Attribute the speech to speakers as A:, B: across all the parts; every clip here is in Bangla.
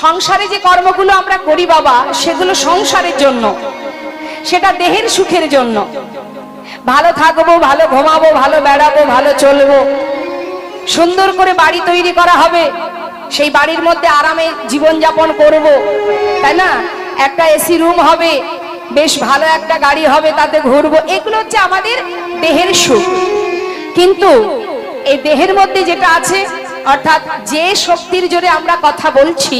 A: সংসারে যে কর্মগুলো আমরা করি বাবা, সেগুলো সংসারের জন্য, সেটা দেহের সুখের জন্য। ভালো থাকবো, ভালো ঘুমাবো, ভালো বেড়াবো, ভালো চলবো, সুন্দর করে বাড়ি তৈরি করা হবে, সেই বাড়ির মধ্যে আরামে জীবনযাপন করব, তাই না? একটা এসি রুম হবে, বেশ ভালো একটা গাড়ি হবে, তাতে ঘুরবো, এগুলো হচ্ছে আমাদের দেহের সুখ। কিন্তু এই দেহের মধ্যে যেটা আছে, অর্থাৎ যে শক্তির জোরে আমরা কথা বলছি,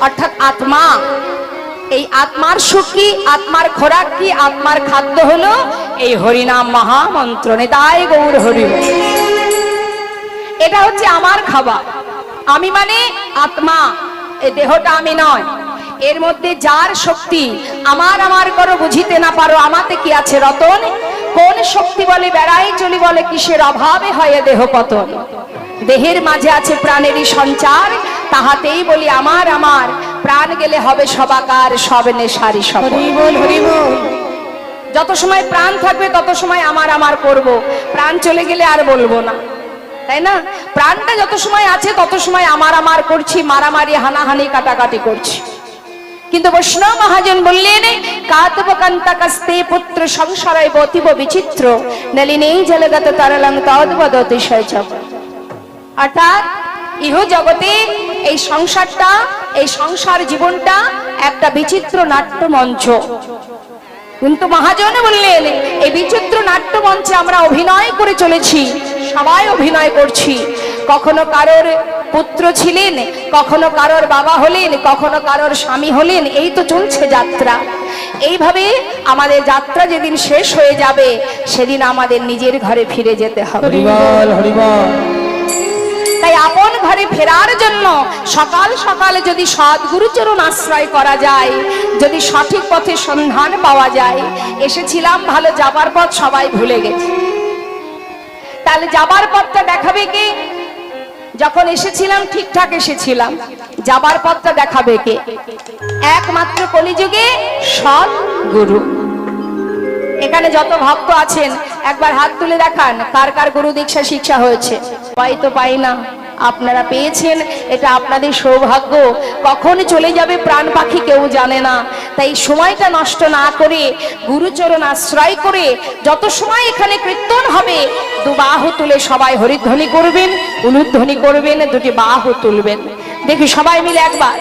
A: অর্থাৎ আত্মা, এই আত্মার সুখ কি, আত্মার খোরাক কি, আত্মার খাদ্য হলো এই হরিনাম মহামন্ত্র। নিতাই গৌর হরি। এটা হচ্ছে আমার খাবার। আমি মানে আত্মা, এই দেহটা আমি নয়। এর মধ্যে যার শক্তি, আমার আমার করো বুঝিতে না পারো আমাতে কি আছে রতন, কোন শক্তি বলে বেড়াই চলি বলে কিসের অভাবে হয় দেহ পতন। দেহের মাঝে আছে প্রাণেরই সঞ্চার, তাহাতেই বলি আমার আমার, প্রাণ গেলে হবে সবাকার, সব নেশারি সব। হরি বল হরি বল। যত সময় প্রাণ থাকবে তত সময় আমার আমার করব, প্রাণ চলে গেলে আর বলবো না, তাই না? প্রাণটা যত সময় আছে তত সময় আমার আমার করছি, মারামারি হানাহানি কাটাকাটি করছি। কিন্তু বৈষ্ণব মহাজন বললেন, কাতবকান্তা কাস্তে পুত্র সংসারায় বতিব বিচিত্র, নলিনী জলগত তরলং তদ্বদ অতিশয় জগ। অর্থাৎ ইহ জগতে এই সংসারটা, এই সংসার জীবনটা একটা বিচিত্র নাট্য মঞ্চ। কিন্তু মহাজন বললেন, এই বিচিত্র নাট্য মঞ্চে আমরা অভিনয় করে চলেছি, সবাই অভিনয় করছি। কখনো কারোর পুত্র ছিলেন, কখনো কারোর বাবা হলেন, কখনো কারোর স্বামী হলেন, এই তো চলছে যাত্রা। এইভাবে আমাদের যাত্রা যেদিন শেষ হয়ে যাবে, সেদিন আমাদের নিজের ঘরে ফিরে যেতে হবে।
B: হরিবল হরিবল।
A: তাই আপন ঘরে ফেরার জন্য সকাল সকালে যদি সদ্গুরুচরণ আশ্রয় করা যায়, যদি সঠিক পথে সন্ধান পাওয়া যায়, এসেছিলাম ভালো, যাবার পথ সবাই ভুলে গেছে, তাহলে যাবার পথটা দেখাবে কে? যখন এসেছিলাম ঠিকঠাক এসেছিলাম, যাবার পথটা দেখাবে কে? একমাত্র কলিযুগে সদ্গুরু। এখানে যত ভক্ত আছেন একবার হাত তুলে দেখান, কার কার গুরু দীক্ষা শিক্ষা হয়েছে? পাই তো পাই না, আপনারা পেয়েছেন, এটা আপনাদের সৌভাগ্য। কখন চলে যাবে প্রাণ পাখি কেউ জানে না। তাই সময়টা নষ্ট না করে গুরুচরণ আশ্রয় করে যত সময় এখানে কীর্তন হবে, দু বাহু তুলে সবাই হরিধ্বনি করবেন, উলুধ্বনি করবেন, দুটি বাহু তুলবেন। দেখি সবাই মিলে একবার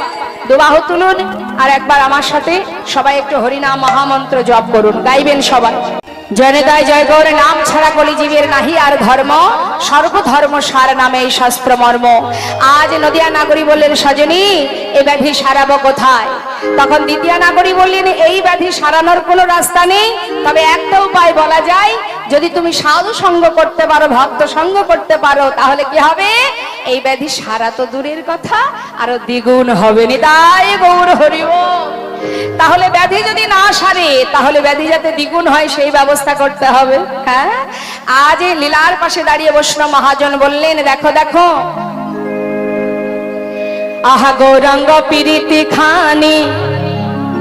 A: দু বাহু তুলুন, আর একবার আমার সাথে সবাই একটু হরিনাম মহামন্ত্র জপ করুন, গাইবেন সবাই। জয়নিতাই জয় গৌর, নাম ছাড়া কলিজীবের নাহি আর ধর্ম, সর্বধর্ম সার নামে এই শাস্ত্র মর্ম। আজ নদিয়া নাগরী বললেন, সজনী এই ব্যাধি সারাবো কোথায়? তখন দ্বিতীয় নাগরী বললেন, এই ব্যাধি সারানোর কোনো রাস্তা নেই, তবে একটা উপায় বলা যায়, যদি তুমি সাধু সঙ্গ করতে পারো, ভক্ত সঙ্গ করতে পারো, তাহলে কি হবে? এই ব্যাধি সারা তো দূরের কথা, আরো দ্বিগুণ হবে। নিতাই গৌর হরি বল। তাহলে ব্যাধি যদি না সারে, তাহলে ব্যাধি যাতে দ্বিগুণ হয় সেই ব্যবস্থা করতে হবে। হ্যাঁ, আজ এই লীলার পাশে দাঁড়িয়ে বৈষ্ণব মহাজন বললেন, দেখো দেখো, আহা গৌরাঙ্গ প্রীতি খানি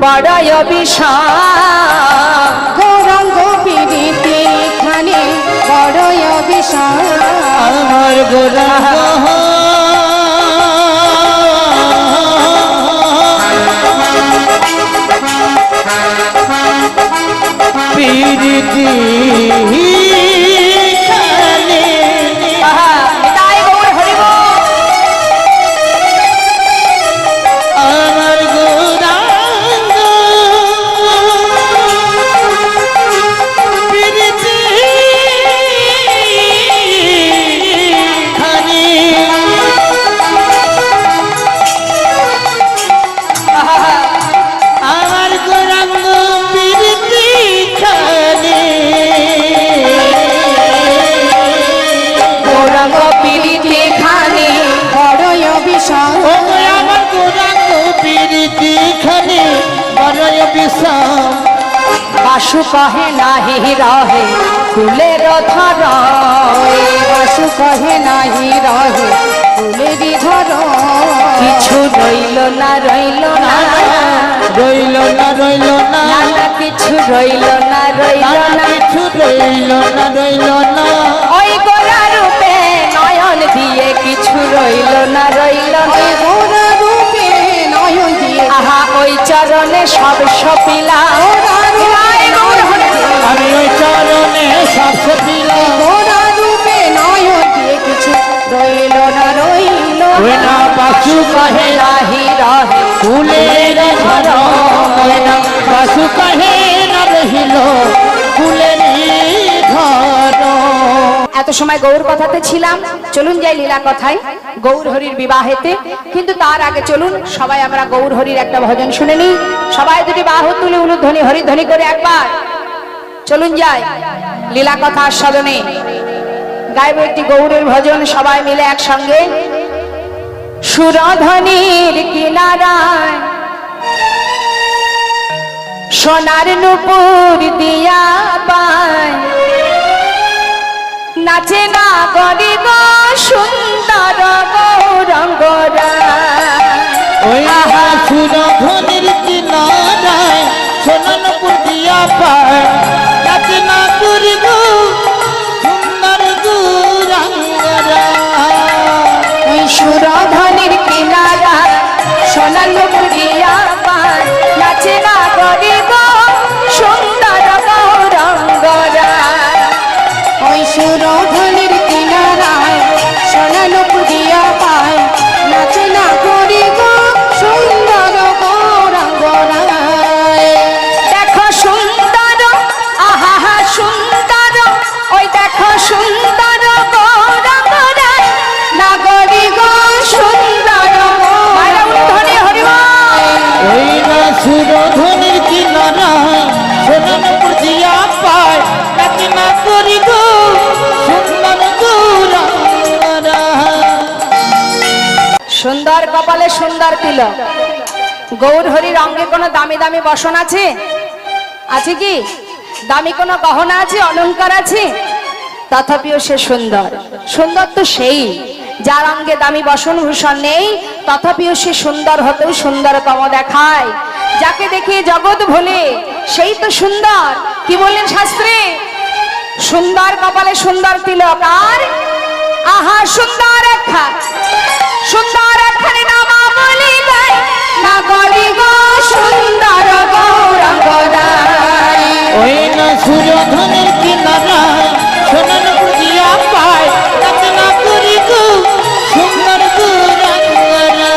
A: বড়য় বিশাল,
C: গৌরাঙ্গ প্রীতি খানি বড়য় বিশাল,
B: আমার গৌরাঙ্গ প্রীতি খানি।
A: নিতাই গৌর হরি বল।
B: আমার গৌরাঙ্গ প্রীতি খানি। আমার গৌরাঙ্গ প্রীতি খানি।
A: গৌরাঙ্গ প্রীতি খানি
C: বড়য় বিশাল,
B: ও আমার গৌরাঙ্গ প্রীতি খানি বড়য় বিশাল।
A: বাসু কহে নাহি রহে ফুলের ধর,
C: বাসু কহে নাহি রহে ফুলেরি ধর,
A: কিছু রইল না রইল না,
B: রইল না রইল না,
A: না না কিছু রইল না রইল না,
B: কিছু রইল না রইল না।
A: ওই গোরা রূপে নয়ন দিয়ে কিছু রইল না রইল না।
C: ওই গোরা রূপে নয়ন
A: চরণে সব সপিলা
B: আমি ওই চরণে সব সপিলা
C: গোরা রূপে নয়ন দিয়ে কিছু রইল না রইল
B: ওই না বাসু কহে
A: রাহি রাহি
B: ফুলের ঘর ওই না বাসু কহে না রহিল ফুলের ঘর।
A: এত সময় গৌর কথাতে ছিলাম, চলুন যাই লীলা কথায় গৌর হরির বিবাহেতে। কিন্তু তার আগে চলুন সবাই আমরা গৌর হরির একটা ভজন শুনে নিই। সবাই দুটি বাহু তুলে উলুধ্বনি হরিধ্বনি করে একবার চলুন যাই লীলা কথা আস্বাদনে। গাইব একটি গৌরের ভজন সবাই মিলে একসঙ্গে। সুরধ্বনির কিনারায় সোনার নুপুর দিয়া পায় নাচে না গরি গো সুন্দর গৌরঙ্গরা।
B: ওই সুরধ্বনির কিনারায় সোনানপুর দিয়া পায় নাচে না করি গো সুন্দর গৌরাঙ্গরা।
A: ওই সুরধ্বনির কিনারা সোনার নুপুর দিয়া পায় নাচে না গরি গো সুন্দর গৌরঙ্গরা।
C: ওই সুরধ্বনির কিনারায় সোনালো পুজিয়া পায় নাচে না করি গো সুন্দর গৌরাঙ্গরায়।
A: দেখো সুন্দর আহা সুন্দর ওই দেখো সুন্দর গৌরঙ্গরায় নাগরি গো সুন্দর ধনী হরিবল।
B: ওই না সুরধ্বনির কিনারায় সোনানপুর দিয়া পায় নাচে না করি গো সুন্দর গৌরাঙ্গরা।
A: সুন্দর কপালে সুন্দর তিলক। গৌর হরির অঙ্গে কোনো দামি দামি বসন আছে? আছে কি? দামি কোনো গহনা আছে, অলংকার আছে? তথাপিও সে সুন্দর। সুন্দর তো সেই যার অঙ্গে দামি বসন ভূষণ নেই, তথাপিও সে সুন্দর হতেও সুন্দরতম দেখায়। যাকে দেখে জগৎ ভোলে সেই তো সুন্দর। কি বললেন শাস্ত্রে? সুন্দর কপালে সুন্দর তিলক আর আহা সুন্দর একখা সুন্দর একখানি নামা বলি গাই নাগরি গো সুন্দর গৌরঙ্গরায়।
B: ওই না সুরধ্বনির কিনারায় সোনানপুর দিয়া পায় নাচে না করি গো সুন্দর গৌরাঙ্গরা।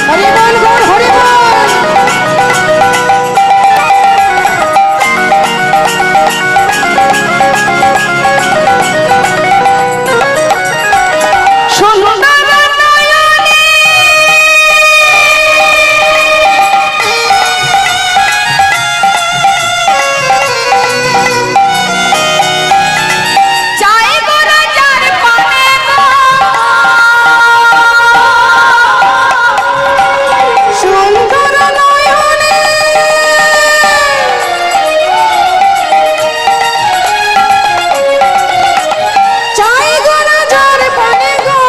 C: হরিবল গৌর হরিবল।
A: সুন্দর নয়নে চাই গো রাজার পানে গো
C: সুন্দর নয়নে চাই গো রাজার পানে গো।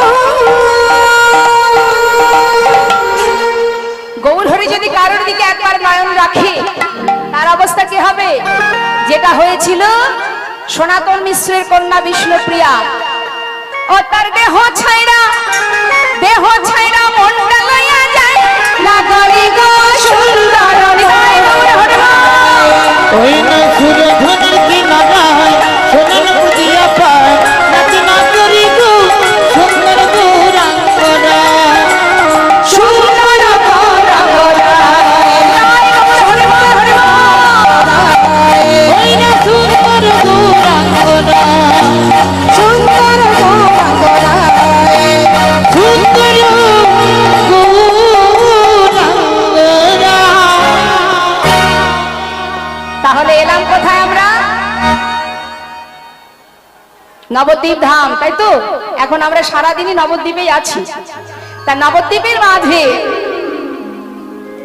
A: গৌর হরি যদি কারোর দিকে একবার নয়ন রাখে তার অবস্থা কি হবে? যেটা হয়েছিল সনাতন মিশ্রের কন্যা বিষ্ণুপ্রিয়া, ও তার দেহ ছাইরা মনটা লইয়া যায় নাগরি গো সুন্দর হৃদয় গৌর হরিবল।
B: ওই না সুরধ্বনির কিনারায় সোনানপুর দিয়া পায় নাচে না করি গো সুন্দর গৌরাঙ্গরা।
A: সুন্দর গৌরঙ্গরায় গৌর হরিবল হরিবল।
B: ওই না সুন্দর গৌরাঙ্গরা
C: সুন্দর গৌরাঙ্গরায়।
B: সুন্দর গৌরাঙ্গরা।
A: তাহলে এলাম কোথায় আমরা? নবদ্বীপ ধাম, তাই তো? এখন আমরা সারাদিনই নবদ্বীপেই আছি। তা নবদ্বীপের মাঝে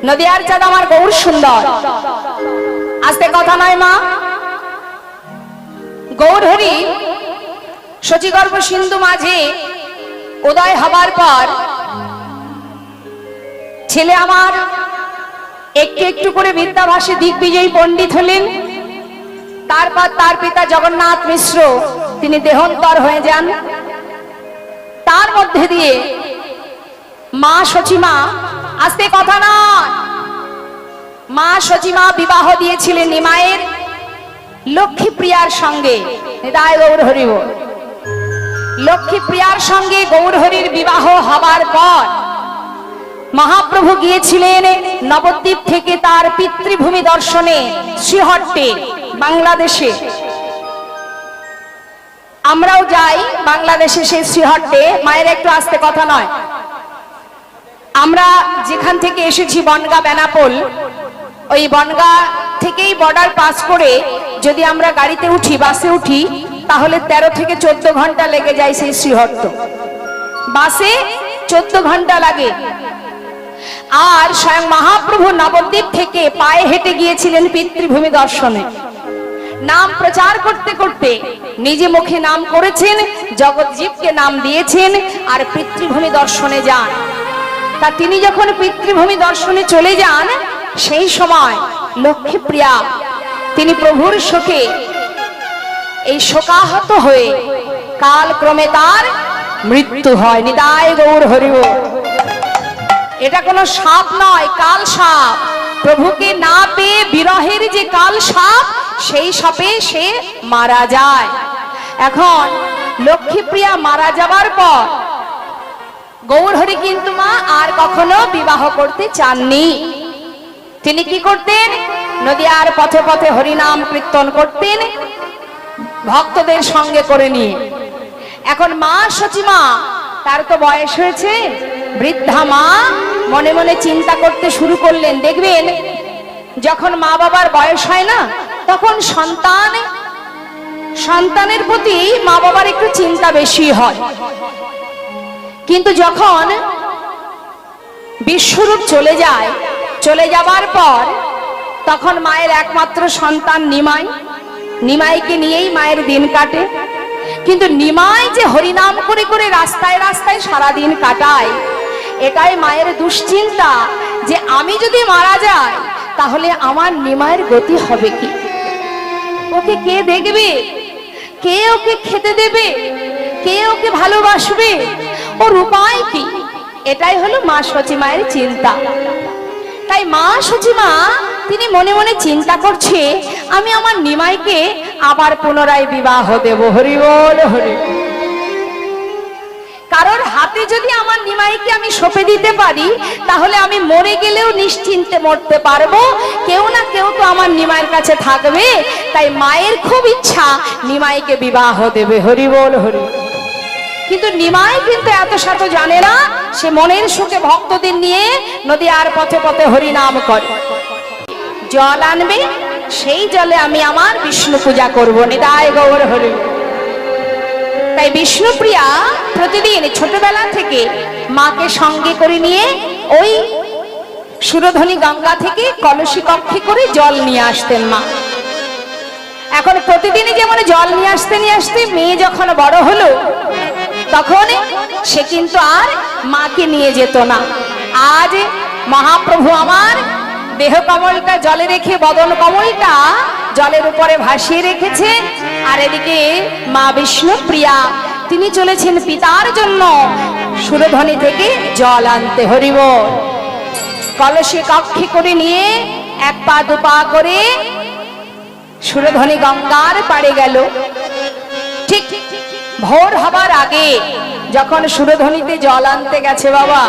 A: নদিয়ার চাঁদ আমার গৌর সুন্দর। আস্তে কথা নয় মা। গৌর হরি শচীগর্ভ সিন্ধু মাঝে উদয় হবার পর ছেলে আমার একটু একটু করে বিদ্যাভাসে দিগ্বিজয়ী পণ্ডিত হলেন। তারপর তার পিতা জগন্নাথ মিশ্র তিনি দেহান্তর হয়ে যান। তার মধ্যে দিয়ে মা সচিমা, আস্তে কথা না, মা সচিমা বিবাহ দিয়েছিলেন নিমাইয়ের লক্ষ্মীপ্রিয়ার সঙ্গে। নিতাই গৌর হরি বল। লক্ষ্মীপ্রিয়ার সঙ্গে গৌরহরির বিবাহ হবার পর মহাপ্রভু গিয়েছিলেন নবদ্বীপ থেকে তার পিতৃভূমি দর্শনে শ্রীহট্টে, বাংলাদেশে। আমরাও যাই বাংলাদেশে, সেই শ্রীহট্টে। মায়ের একটু আস্তে কথা নয়। আমরা যেখান থেকে এসেছি বনগা বেনাপোল, ওই বনগা থেকেই বর্ডার পাস করে যদি আমরা গাড়িতে উঠি, বাসে উঠি, তাহলে 13 থেকে 14 ঘন্টা লেগে যায় সেই শ্রীহট্ট। বাসে 14 ঘন্টা লাগে। আর স্বয়ং মহাপ্রভু নবদ্বীপ থেকে পায়ে হেঁটে গিয়েছিলেন পিতৃভূমি দর্শনে। নাম প্রচার করতে করতে নিজে মুখে নাম করেছেন, জগৎজীবকে নাম দিয়েছেন, আর পিতৃভূমি দর্শনে যান। তা তিনি যখন পিতৃভূমি দর্শনে চলে যান, সেই সময় লক্ষ্মীপ্রিয়া তিনি প্রভুর শোকে এই শোকাহত হয়ে কালক্রমে তার মৃত্যু হয়। নিতাই গৌর হরি বল। এটা কোনো সাপ নয়, কাল সাপ। প্রভুকে না পেয়ে বিরহের যে কাল সাপ, সেই সাপে সে মারা যায়। এখন লক্ষ্মীপ্রিয়া মারা যাবার পর গৌরহরি কিন্তু মা আর কখনো বিবাহ করতে চাননি। তিনি কি করতেন? নদিয়ার পথে পথে হরিনাম কীর্তন করতেন ভক্তদের সঙ্গে করে নিয়ে। এখন মা সচিমা, তার তো বয়স হয়েছে, বৃদ্ধা মা মনে মনে চিন্তা করতে শুরু করলেন। দেখবেন যখন মা বাবার বয়স হয় না, তখন সন্তানের প্রতি মা বাবার একটু চিন্তা বেশি হয়। কিন্তু যখন বিশ্বরূপ চলে যায়, চলে যাবার পর তখন মায়ের একমাত্র সন্তান নিমাই, নিমাইকে নিয়েই মায়ের দিন কাটে। কিন্তু নিমাই যে হরিনাম করে করে রাস্তায় রাস্তায় সারা দিন কাটায়, এটাই মায়ের দুশ্চিন্তা যে আমি যদি মারা যাই তাহলে আমার নিমাইয়ের গতি হবে কি? ওকে কে দেখবে? কে ওকে খেতে দেবে? কে ওকে ভালোবাসবে? ওর উপায় কি? এটাই হলো মা সচিমায়ের চিন্তা। তাই মা সচিমা তিনি মনে মনে চিন্তা করছে, আমি আমার নিমাইকে আবার পুনরায় বিবাহ দেব। হরি বল হরি। কারোর হাতে যদি আমার নিমাইকে আমি সঁপে দিতে পারি, তাহলে আমি মরে গেলেও নিশ্চিন্তে মরতে পারবো। কেউ না কেউ তো আমার নিমাইয়ের কাছে থাকবে। তাই মায়ের খুব ইচ্ছা নিমাইকে বিবাহ দেবে। হরি বল হরি। কিন্তু নিমাই কিন্তু এত শত জানে না, সে মনের সুখে ভক্তদের নিয়ে নদীয়ার পথে পথে হরিনাম করে। জল আনবে, সেই জলে আমি আমার বিষ্ণু পূজা করব। নিতাই গৌর হরি। তাই বিষ্ণুপ্রিয়া প্রতিদিন ছোটবেলা থেকে মাকে সঙ্গে করে নিয়ে ওই সুরধনী গঙ্গা থেকে কলসি কক্ষে করে জল নিয়ে আসতেন মা। এখন প্রতিদিনই যেমন জল নিয়ে আসতে মেয়ে যখন বড় হলো, তখন সে কিন্তু আর মাকে নিয়ে যেত না। আজ মহাপ্রভু আমার দেহ কমলটা জলে রেখে বদন কমলটা জলের উপরে ভাসিয়ে রেখেছে, আর এদিকে মা বিষ্ণুপ্রিয়া তিনি চলেছেন পিতার জন্য সুরধনী থেকে জল আনতে। হরিব। কলসি কক্ষে করে নিয়ে এক পা দুপা করে সুরধনী গঙ্গার পাড়ে গেল। ঠিক ভোর হবার আগে যখন সুরধনীতে জল আনতে গেছে, বাবা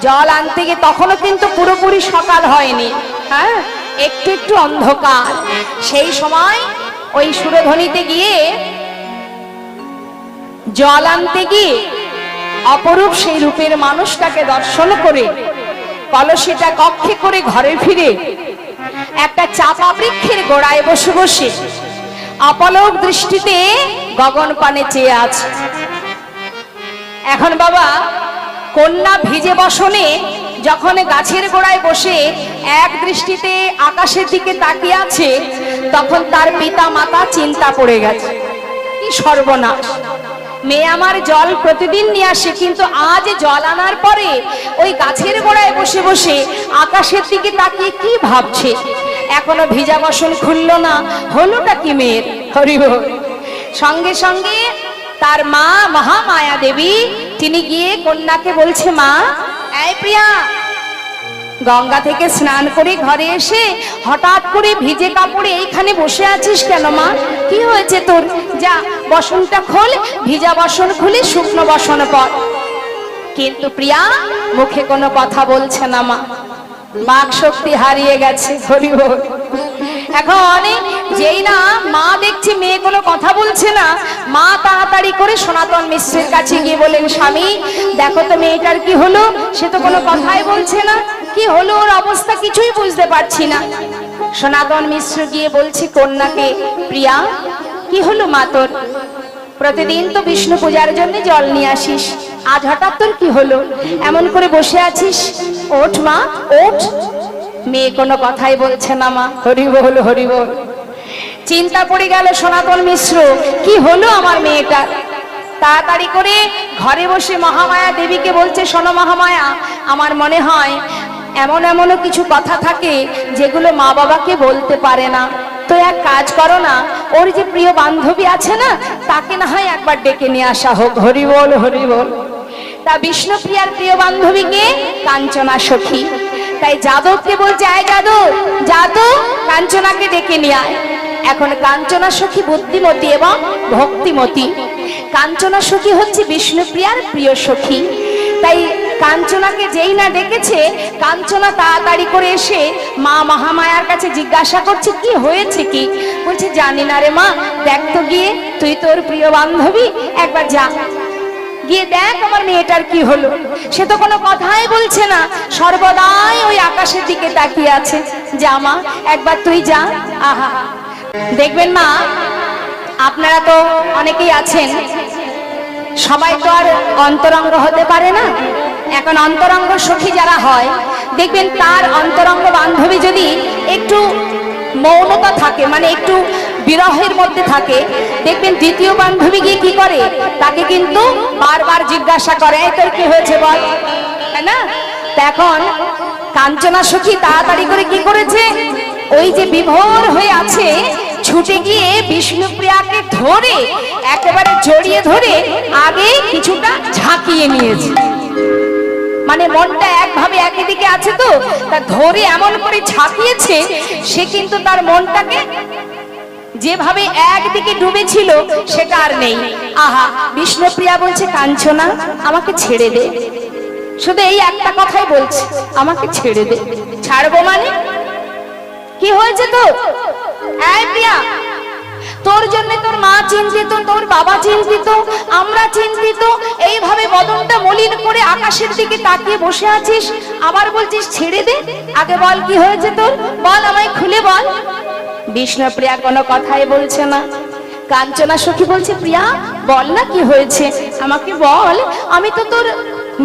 A: জল আনতে গিয়ে তখনও কিন্তু পুরোপুরি সকাল হয়নি, হ্যাঁ, একটু একটু অন্ধকার। সেই সময় ওই সুরধনীতে গিয়ে জল আনতে গিয়ে অপরূপ সেই রূপের মানুষটাকে দর্শন করে কলসিটা কক্ষে করে ঘরে ফিরে একটা চাপা বৃক্ষের গোড়ায় বসে বসে অপলক দৃষ্টিতে গগন পানে চেয়ে আছে। এখন বাবা কন্যা ভিজে বসনে যখন গাছের গোড়ায় বসে এক দৃষ্টিতে আকাশের দিকে তাকিয়ে আছে, তখন তার পিতা মাতা চিন্তা পড়ে গেছে, কি সর্বনাশ, মেয়ে আমার জল প্রতিদিন নিয়ে আসে, কিন্তু আজ জল আনার পরে ওই গাছের গোড়ায় বসে বসে আকাশের দিকে তাকিয়ে কি ভাবছে। এখনো ভিজা বসন খুলল না, হলোটা কি মেয়ের? হরি বল। সঙ্গে সঙ্গে তার মা মহামায়া দেবী তিনি গিয়ে কন্যাকে বলছে, মা এই প্রিয়া, গঙ্গা থেকে স্নান করে ঘরে এসে হঠাৎ করে ভিজে কাপড়ে এইখানে বসে আছিস কেন মা? কি হয়েছে তোর? যা বসনটা খোল, ভিজা বসন খুলে শুকনো বসন পর। কিন্তু প্রিয়া মুখে কোনো কথা বলছে না মা, বাক শক্তি হারিয়ে গেছে। হরি বল। এখন যেই না মা দেখছে মেয়ে কোনো কথা বলছে না, মা তাড়াতাড়ি করে সনাতন মিশ্রের কাছে গিয়ে বলেন, স্বামী দেখো তো মেয়েটার কি হলো, সে তো কোনো কথাই বলছে না, কি হলো ওর অবস্থা কিছুই বুঝতে পারছি না। সনাতন মিশ্র গিয়ে বলছে কন্যাকে, প্রিয়া কি হলো মা তোর? প্রতিদিন তো বিষ্ণু পূজার জন্য জল নিয়ে আসিস, আজ হঠাৎ তোর কি হলো? এমন করে বসে আছিস, ওঠ মা ওঠ। মেয়ে কোনো কথাই বলছে না মা। হরি বল হরি বল। চিন্তা পড়ে গেল সনাতন মিশ্র, কি হলো আমার মেয়েটার? তাড়াতাড়ি করে ঘরে বসে মহামায়া দেবীকে বলছে, শোনো মহামায়া, আমার মনে হয় এমন এমনও কিছু কথা থাকে যেগুলো মা বাবাকে বলতে পারে না, তো এক কাজ করো না, ওর যে প্রিয় বান্ধবী আছে না, তাকে না হয় একবার ডেকে নিয়ে আসা হোক। হরি বল হরি বল। তা বিষ্ণুপ্রিয়ার প্রিয় বান্ধবীকে কাঞ্চনা সখী, তাই যাদবকে বলছে, আয় যাদব, যা তো কাঞ্চনাকে ডেকে নিয়ে আয়। এখন কাঞ্চনা সখী বুদ্ধিমতী এবং ভক্তিমতী। কাঞ্চনা সখী হচ্ছে বিষ্ণুপ্রিয়ার প্রিয় সখী, তাই কাঞ্চনাকে যেই না ডেকেছে, কাঞ্চনা তাড়াতাড়ি করে এসে মা মহামায়ার কাছে জিজ্ঞাসা করছে, কি হয়েছে কি? বলছে, জানি না রে মা, দেখ তো গিয়ে, তুই তোর প্রিয় বান্ধবী, একবার যা গিয়ে দেখ আমার মেয়েটার কি হলো। সে তো কোনো কথাই বলছে না, সর্বদাই ওই আকাশের দিকে তাকিয়ে আছে। যা মা, একবার তুই যা। আহা, দেখবেন মা, আপনারা তো অনেকেই আছেন, সবাই তো আর অন্তরঙ্গ হতে পারে না। এখন অন্তরঙ্গ সখী যারা হয়, দেখবেন তার অন্তরঙ্গ বান্ধবী যদি একটু মৌনতা থাকে, মানে একটু বিরহের মধ্যে থাকে, দেখবেন দ্বিতীয় বান্ধবী গিয়ে কি করে, তাকে কিন্তু বারবার জিজ্ঞাসা করে, এই তোর কি হয়েছে বল, তাই না? এখন কাঞ্চনা সখী তাড়াতাড়ি করে কি করেছে, ওই যে বিভোর হয়ে আছে, ছুটে গিয়ে বিষ্ণুপ্রিয়াকে ধরে একেবারে জড়িয়ে ধরে আগে কিছুটা ঝাঁকিয়ে নিয়েছে। মানে মনটা একভাবে একই দিকে আছে, তো তা ধরে এমন করে ঝাঁকিয়েছে, সে কিন্তু তার মনটাকে যেভাবে একদিকে ডুবেছিল সেটা আর নেই। আহা, বিষ্ণুপ্রিয়া বলছে, কাঞ্চনা আমাকে ছেড়ে দে, শুধু এই একটা কথাই বলছে, আমাকে ছেড়ে দে। ছাড়বো মানে? কি হয়েছে তোর? এই প্রিয়া, তোর জন্য তোর মা চিন্তিত, তোর বাবা চিন্তিত, আমরা চিন্তিত, এইভাবে বদনটা মলিন করে আকাশের দিকে তাকিয়ে বসে আছিস, আবার বলছিস ছেড়ে দে। আগে বল কি হয়েছে তোর, বল, আমায় খুলে বল। বিষ্ণুপ্রিয়া কোনো কথাই বলছে না। কাঞ্চনা সখী বলছে, প্রিয়া বল না কি হয়েছে, আমাকে বল, আমি তো তোর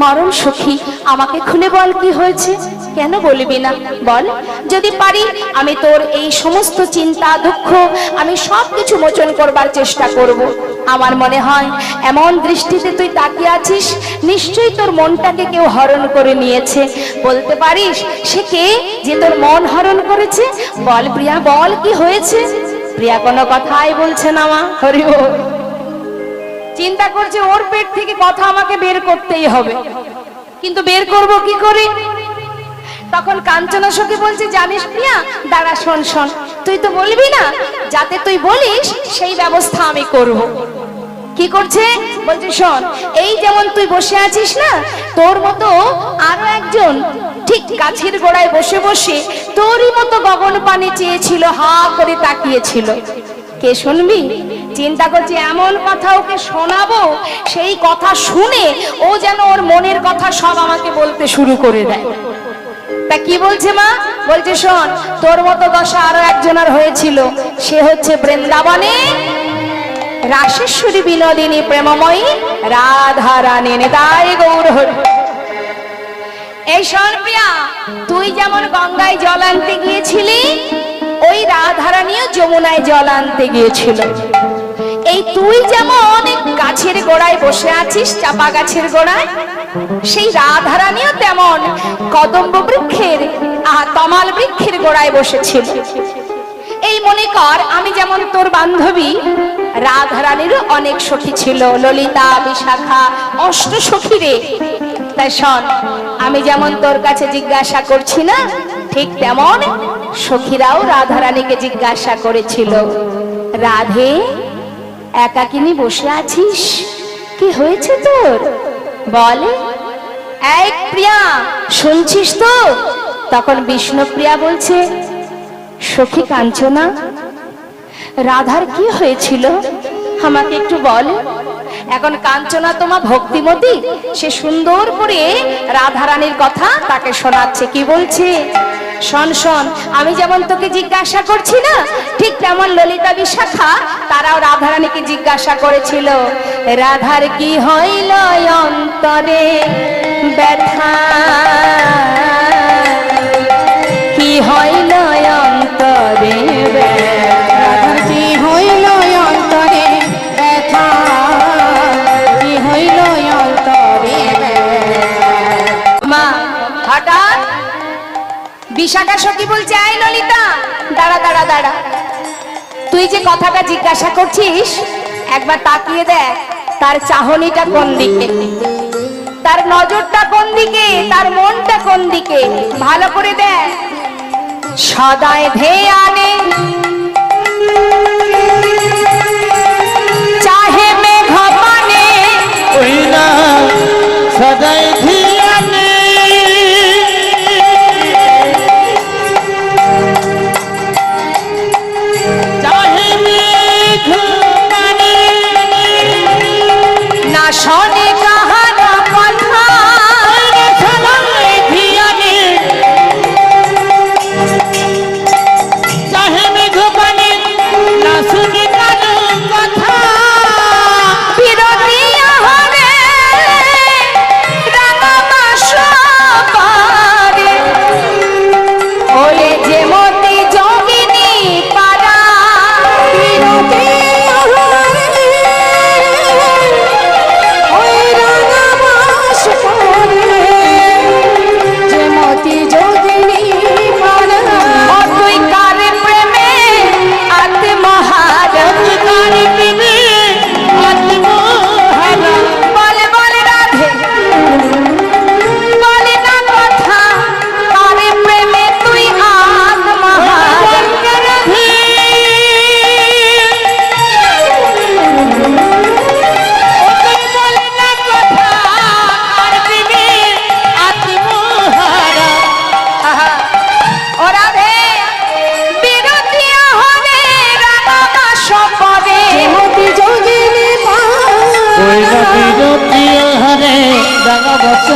A: মরণ সখী, আমাকে খুলে বল কি হয়েছে। কেন বলবি না, বল, যদি পারি আমি তোর এই সমস্ত চিন্তা দুঃখ আমি সবকিছু মোচন করবার চেষ্টা করব। আমার মনে হয় এমন দৃষ্টিতে তুই তাকিয়ে আছিস, নিশ্চয়ই তোর মনটাকে কেউ হরণ করে নিয়েছে। বলতে পারিস সে কে যে তোর মন হরণ করেছে? বল প্রিয়া, বল কি হয়েছে। প্রিয়া কোনো কথাই বলছে না মা। হরি বল। চিন্তা করছে ওর পেট থেকে কথা আমাকে বের করতেই হবে, কিন্তু বের করব কি করে? তখন কাঞ্চনা সখী বলছে, জানিস প্রিয়া, দাঁড়া, শোন শোন, তুই তো বলবি না, যাতে তুই বলিস সেই ব্যবস্থা আমি করব। কি করছে? বলছে, শোন, এই যেমন তুই বসে আছিস না, তোর মতো আরো একজন ঠিক গাছের গোড়ায় বসে বসে তোরই মতো গগন পানে চেয়েছিল, হা করে তাকিয়েছিল। কে শুনবি? চিন্তা করছি এমন কথা ওকে শোনাবো, সেই কথা শুনে ও যেন ওর মনের কথা সব আমাকে বলতে শুরু করে দেয়। তা কি বলছে মা? বলছে, শোন, তোর মতো দশা আরো একজনের হয়েছিল, সে হচ্ছে বৃন্দাবনে রাসেশ্বরী বিনোদিনী প্রেমময়ী রাধা রানী, নেতাই গৌর হরি। এই শোন প্রিয়া, তুই যেমন গঙ্গায় জল আনতে গিয়েছিলি, ওই রাধারানীও যমুনায় জল আনতে গিয়েছিল। এই তুই যেমন গাছের গোড়ায় বসে আছিস, চাপা গাছের গোড়ায়, সেই রাধারানীও তেমন কদম্ব বৃক্ষের তমাল বৃক্ষের গোড়ায় বসেছিল। এই মনে কর আমি যেমন তোর বান্ধবী, রাধারানীরও অনেক সখী ছিল, ললিতা, বিশাখা, অষ্ট সখী রে। তাই শোন, আমি যেমন তোর কাছে জিজ্ঞাসা করছি না, ঠিক তেমন সখীরাও রাধারানীকে জিজ্ঞাসা করেছিল, রাধে একাকিনী বসে আছিস, কি হয়েছে তোর বল। এক প্রিয়া শুনছিস তো? তখন বিষ্ণুপ্রিয়া বলছে, সখী কাঞ্চনা, রাধার কি হয়েছিল আমাকে একটু বল। এখন কাঞ্চনা তোমা ভক্তিমতী, সে সুন্দর করে রাধারানীর কথা তাকে শোনাচ্ছে। কি বলছে শোন শোন, আমি যেমন তোকে জিজ্ঞাসা করছি না, ঠিক তেমন ললিতা, বিশাখা তারাও রাধারানীকে জিজ্ঞাসা করেছিল, রাধার কি হইল অন্তরে ব্যথা, কি হইল অন্তরে ব্যথা,
C: রাধার কি হইল অন্তরে ব্যথা, কি হইল অন্তরে ব্যথা।
A: মা হঠাৎ বিশাখা সখী বলছে, আই ললিতা, দাঁড়া দাঁড়া দাঁড়া, তুই যে কথাটা জিজ্ঞাসা করছিস একবার তাকিয়ে দেখ, তার চাহনিটা কোন দিকে, তার নজরটা কোন দিকে, তার মনটা কোন দিকে, ভালো করে দেখ। সদায় ধ্যানে চাহে মেঘ পানে,
B: ওই না সদাই ধিয়ানে, চাহে মেঘ পানে,
A: না শোনে কাহার কথা,
B: সদাই ধিয়ানে, চাহে মেঘ পানে, না শুনি কারো কথা,
A: বিরোধী আহারে রাঙা বাস পারে, ওলে যে মতি যোগিনী পারা,
C: বিরতি আহারে ওই রাঙা বাস করে, যে মতি যোগিনী পারা,
A: ও তুই কার প্রেমে আত্মহারা,
B: অধিকার প্রেমে আত্মহারা,
A: বলে বলে রাধে বলে না কথা, কার প্রেমে তুই আত্মহারা, আহা, ও রাধে বিরতি আহারে রাঙা বাস পরে,
C: যে মতি যোগিনী
B: ওই
C: পারা,
B: নদী হরে রাঙা বস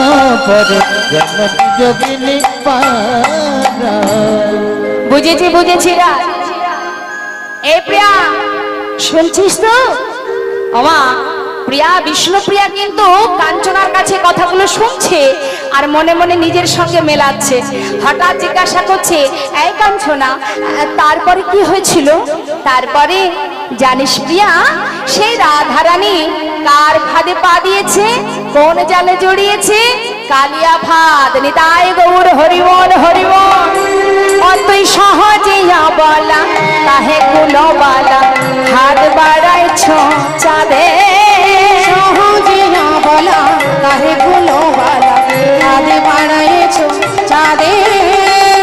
B: পরে জন্মতি যোগিনী পারা।
A: বুঝেছি বুঝেছি রা। এই প্রিয়া শুনছিস তো? ওমা প্রিয়া, বিষ্ণুপ্রিয়া কিন্তু কাঞ্চনার কাছে কথাগুলো শুনছে আর মনে মনে নিজের সঙ্গে মেলাচ্ছে। হঠাৎ জিজ্ঞাসা করছে, এই কাঞ্চনা, তারপরে কি হয়েছিল? তারপরে জানিস প্রিয়া, সেই রাধারানী কার ফাঁদে পা দিয়েছে, কোন জালে জড়িয়েছে? কালিয়া ফাঁদ। নিতাই গৌর হরিবল হরিবল। অতই সহজে বলা কাহে কুলবালা, হাত বাড়াইছ চাঁদে,
C: সহজে না বলা কাহে গুলোবালা, হাত বাড়াইছ চাঁদে,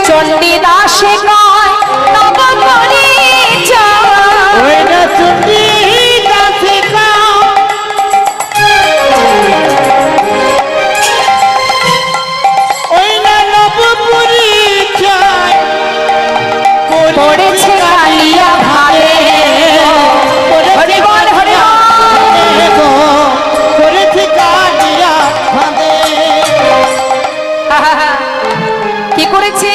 A: চণ্ডীদাসে কয় তব পরিচয়,
B: ওই না চুটি কাছে কাও, ওই না নব পরিচয়,
A: পড়েছে কালিয়া ভালে। হরিবল হরিবল।
B: করেছি কালিয়া ভাদে।
A: কি করেছে?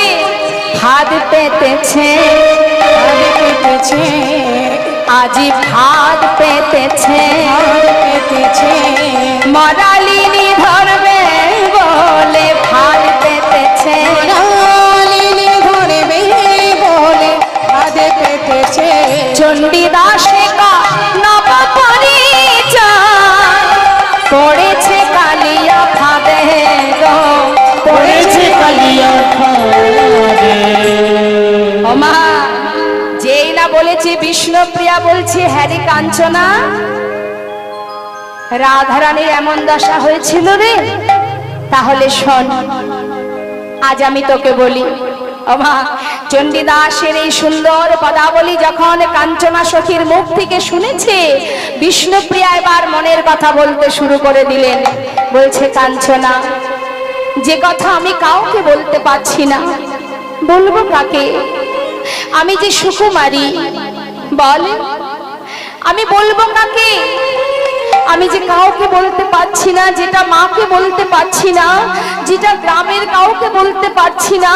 A: ফাঁদ পেতেছে,
C: হাত পেতেছে,
A: আজি ফাঁদ পেতেছে,
C: হাত পেতেছে,
A: মরালিনী ধরবে বলে ফাঁদ পেতেছে,
C: রালিনী ধরবে বলে হাত পেতেছে,
A: চণ্ডীদাসে নব পরিচয়, পড়েছে কালিয়া ফাঁদে। বলছে বিষ্ণুপ্রিয়া বলছে, হ্যাঁ রে কাঞ্চনা, রাধারানীর এমন দশা হয়েছিল রে। তাহলে শোন, আজ আমি তোকে বলি। ওমা, চণ্ডীদাসের এই সুন্দর পদাবলী যখন কাঞ্চনা সখীর মুখ থেকে শুনেছে, বিষ্ণুপ্রিয়া এবার মনের কথা বলতে শুরু করে দিলেন। বলছে, কাঞ্চনা, যে কথা আমি কাউকে বলতে পারছি না, বলবো কাকে? আমি যে সুকুমারী, বল আমি বলবো কাকে? আমি যে কাউকে বলতে পারছি না, যেটা মাকে বলতে পারছি না, যেটা গ্রামের কাউকে বলতে পারছি না,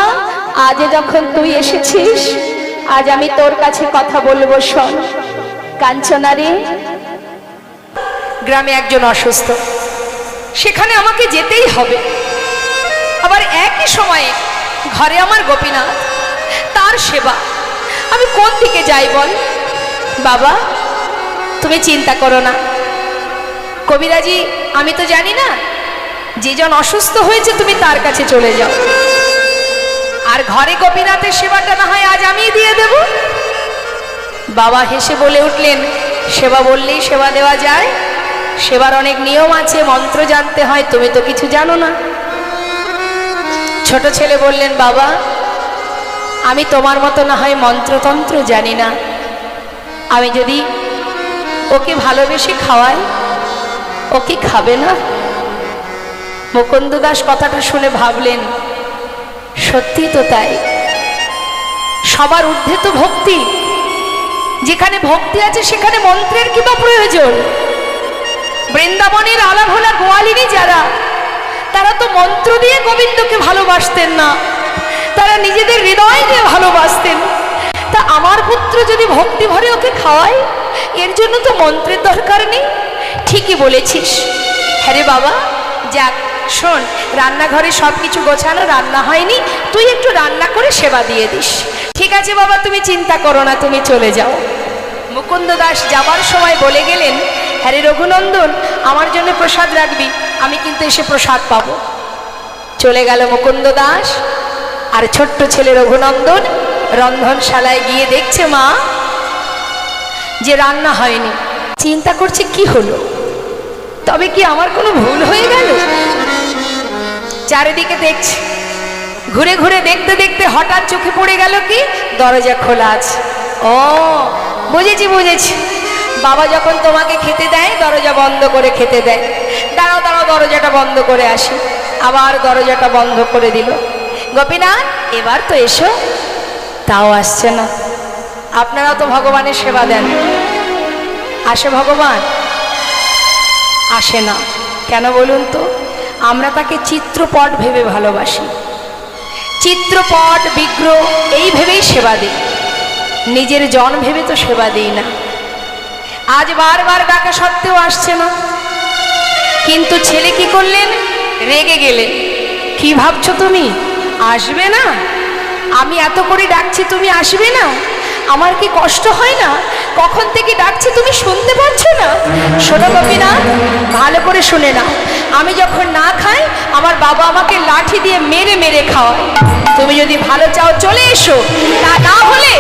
A: আজ যখন তুই এসেছিস, আজ আমি তোর কাছে কথা বলবো। শোন কাঞ্চনা রে, গ্রামে একজন অসুস্থ, সেখানে আমাকে যেতেই হবে। আবার একই সময়ে ঘরে আমার গোপীনাথ, তার সেবা, আমি কোন দিকে যাই বল? বাবা, তুমি চিন্তা করো না কবিরাজি, আমি তো জানি না, যেজন অসুস্থ হয়েছে তুমি তার কাছে চলে যাও, আর ঘরে গোপীনাথের সেবাটা না হয় আজ আমিই দিয়ে দেব। বাবা হেসে বলে উঠলেন, সেবা বললেই সেবা দেওয়া যায়? সেবার অনেক নিয়ম আছে, মন্ত্র জানতে হয়, তুমি তো কিছু জানো না। ছোট ছেলে বললেন, বাবা আমি তোমার মতো না হয় মন্ত্রতন্ত্র জানি না, আমি যদি ওকে ভালোবেসে খাওয়াই, ও কি খাবে না? মুকুন্দ দাস কথাটা শুনে ভাবলেন, সত্যি তো তাই, সবার ঊর্ধ্বে তো ভক্তি, যেখানে ভক্তি আছে সেখানে মন্ত্রের কি বা প্রয়োজন? বৃন্দাবনের আলাভোলা গোয়ালিনী যারা, তারা তো মন্ত্র দিয়ে গোবিন্দকে ভালোবাসতেন না, তারা নিজেদের হৃদয় দিয়ে ভালোবাসতেন। তা আমার পুত্র যদি ভক্তি ভরে ওকে খাওয়ায়, এর জন্য তো মন্ত্রের দরকার নেই। ঠিকই বলেছিস। হ্যাঁ রে বাবা, যাক শোন, রান্নাঘরে সব কিছু গোছানো, রান্না হয়নি, তুই একটু রান্না করে সেবা দিয়ে দিস। ঠিক আছে বাবা, তুমি চিন্তা করো না, তুমি চলে যাও। মুকুন্দ দাস যাবার সময় বলে গেলেন, হ্যাঁ রে রঘুনন্দন, আমার জন্য প্রসাদ রাখবি, আমি কিন্তু এসে প্রসাদ পাবো। চলে গেল মুকুন্দ দাস, আর ছোট্ট ছেলে রঘুনন্দন রন্ধনশালায় গিয়ে দেখছে মা যে রান্না হয়নি। চিন্তা করছে কি হলো, তবে কি আমার কোনো ভুল হয়ে গেল? চারিদিকে দেখছে, ঘুরে ঘুরে দেখতে দেখতে হঠাৎ চোখে পড়ে গেল কি দরজা খোলা আছে। ও বুঝেছি বুঝেছি, বাবা যখন তোমাকে খেতে দেয় দরজা বন্ধ করে খেতে দেয়। দাঁড়াও দাঁড়াও, দরজাটা বন্ধ করে আসি। আবার দরজাটা বন্ধ করে দিল। গোপীনাথ এবার তো এসো, তাও আসছে না। আপনারাও তো ভগবানের সেবা দেন, আসে ভগবান? আসে না কেন বলুন তো? আমরা তাকে চিত্রপট ভেবে ভালোবাসি, চিত্রপট বিগ্রহ এই ভেবেই সেবা দিই, নিজের জন ভেবে তো সেবা দিই না। আজ বারবার ডাকা সত্ত্বেও আসছে না, কিন্তু ছেলে কি করলেন? রেগে গেলেন। কি ভাবছো তুমি, আসবে না? আমি এত করে ডাকছি, তুমি আসবে না? আমার কি কষ্ট হয় না? কখন থেকে ডাকছি, তুমি শুনতে পাচ্ছ না? শোনো গোপীনাথ, ভালো করে শুনে নাও। আমি যখন না খাই, আমার বাবা আমাকে লাঠি দিয়ে মেরে মেরে খাওয়ায়। তুমি যদি ভালো চাও চলে এসো, তা না হলে,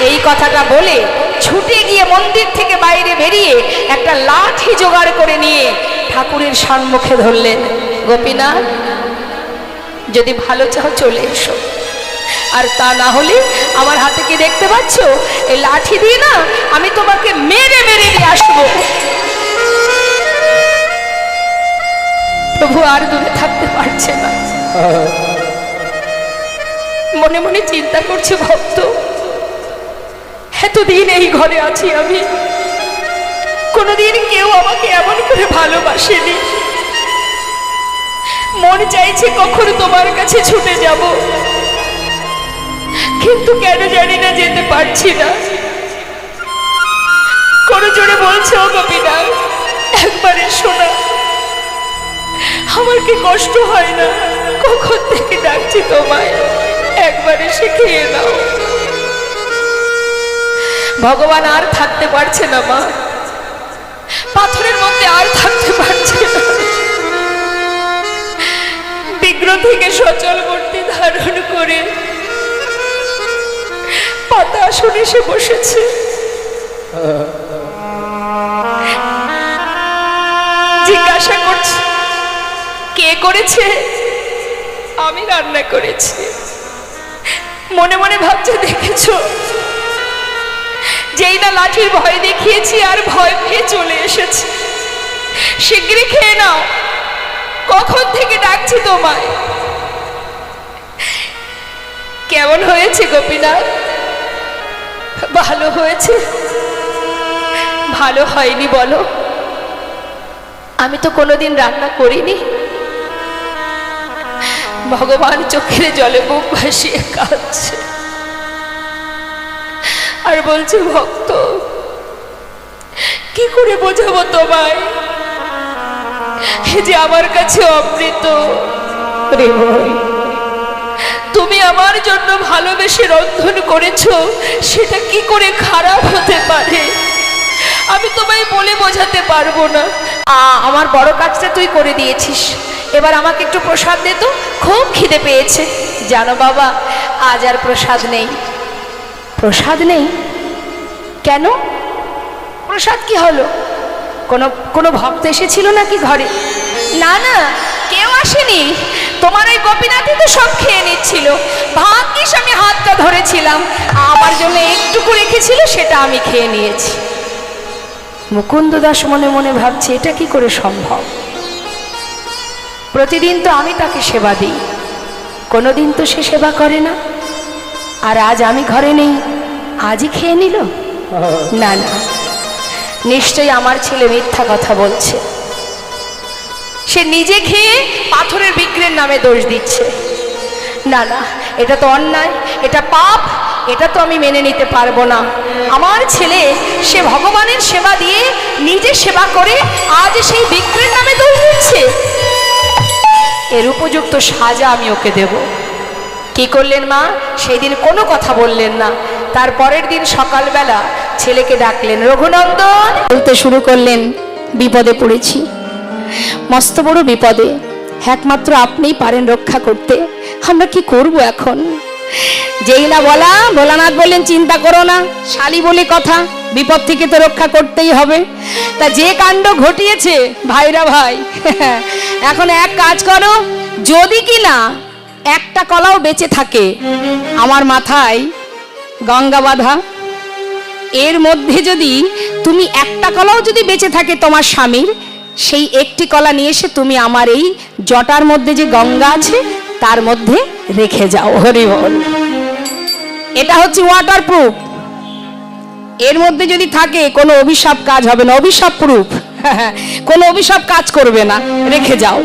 A: এই কথাটা বলে ছুটে গিয়ে মন্দির থেকে বাইরে বেরিয়ে একটা লাঠি জোগাড় করে নিয়ে ঠাকুরের সম্মুখে ধরলেন। গোপীনাথ যদি ভালো চাও চলে এসো, আর তা না হলে আমার হাতে কি দেখতে পাচ্ছ, এই লাঠি দিয়ে না আমি তোমাকে মেরে মেরে নিয়ে আসবো। প্রভু আর দূরে থাকতে পারছে না, মনে মনে চিন্তা করছে, ভক্ত এতদিন এই ঘরে আছি আমি, কোনোদিন কেউ আমাকে এমন করে ভালোবাসেনি। মন চাইছে কখন তোমার কাছে ছুটে যাব, কিন্তু কেন জানি না যেতে পারছি না। কোনো জোরে বলছে, ও গোপীনাথ একবারে শোনা, আমার কি কষ্ট হয় না? কখন থেকে ডাকছি তোমায়, একবারে শিখিয়ে দাও। ভগবান আর থাকতে পারছে না মা, পাথরের মধ্যে আর থাকতে পারছে না। বিগ্রহ থেকে সচল মূর্তি ধারণ করে পাতা আসনে সে বসেছে। জিজ্ঞাসা করছে কে করেছে? আমি রান্না করেছি। মনে মনে ভাবছে দেখেছো, যেই না লাঠির ভয় দেখিয়েছি আর ভয় পেয়ে চলে এসেছে। শিগগিরই খেয়ে নাও, কখন থেকে ডাকছি তোমায়। কেমন হয়েছে গোপীনাথ? ভালো হয়েছে? ভালো হয়নি বলো? আমি তো কোনোদিন রান্না করিনি। ভগবান চোখের জলে বুক ভাসিয়ে কাঁদছে আর বলছে, ভক্ত কি করে বোঝাবো তোমায় যে আমার কাছে অমৃত। তুমি আমার জন্য ভালোবেসে রন্ধন করেছো, সেটা কি করে খারাপ হতে পারে? আমি তোমায় বলে বোঝাতে পারবো না। আমার বড় কাজটা তুই করে দিয়েছিস, এবার আমাকে একটু প্রসাদ দে তো, খুব খিদে পেয়েছে। জানো বাবা, আজ আর প্রসাদ নেই। প্রসাদ নেই কেন? প্রসাদ কি হলো? কোনো ভক্ত এসেছিল নাকি ঘরে? না না, কেউ আসেনি। তোমার ওই গোপীনাথই তো সব খেয়ে নিচ্ছিল। ভাগ্যিস আমি হাতটা ধরেছিলাম, আমার জন্য একটুকু রেখেছিল, সেটা আমি খেয়ে নিয়েছি। মুকুন্দ দাস মনে মনে ভাবছে, এটা কি করে সম্ভব? প্রতিদিন তো আমি তাকে সেবা দিই, কোনোদিন তো সে সেবা করে না। আর আজ আমি ঘরে নেই, আজই খেয়ে নিল? না না, নিশ্চয়ই আমার ছেলে মিথ্যা কথা বলছে। সে নিজে খেয়ে পাথরের বিক্রির নামে দোষ দিচ্ছে। না না, এটা তো অন্যায়, এটা পাপ, এটা তো আমি মেনে নিতে পারবো না। আমার ছেলে সে ভগবানের সেবা দিয়ে নিজে সেবা করে আজ সেই বিক্রির নামে দোষ দিচ্ছে। এর উপযুক্ত সাজা আমি ওকে দেব। কি করলেন মা? সেই দিন কোনো কথা বললেন না। তার পরের দিন সকালবেলা ছেলেকে ডাকলেন, রঘুনন্দন। বলতে শুরু করলেন, বিপদে পড়েছি, মস্ত বড় বিপদে। একমাত্র আপনিই পারেন রক্ষা করতে। আমরা কি করব এখন? যেই না বলা, ভোলানাথ বললেন, চিন্তা করো না, শালি বলে কথা, বিপদ থেকে তো রক্ষা করতেই হবে। তা যে কাণ্ড ঘটিয়েছে ভাইরা ভাই, এখন এক কাজ করো, যদি কি না একটা কলাও বেঁচে থাকে, আমার মাথায় গঙ্গা বাঁধা, এর মধ্যে যদি তুমি একটা কলাও যদি বেঁচে থাকে তোমার স্বামীর, সেই একটি কলা নিয়ে এসে তুমি আমার এই জটার মধ্যে যে গঙ্গা আছে তার মধ্যে রেখে যাও। হরি বল। এটা হচ্ছে ওয়াটার প্রুফ। এর মধ্যে যদি থাকে কোনো অভিশাপ কাজ হবে না। অভিশাপ প্রুফ, কোনো অভিশাপ কাজ করবে না। রেখে যাও।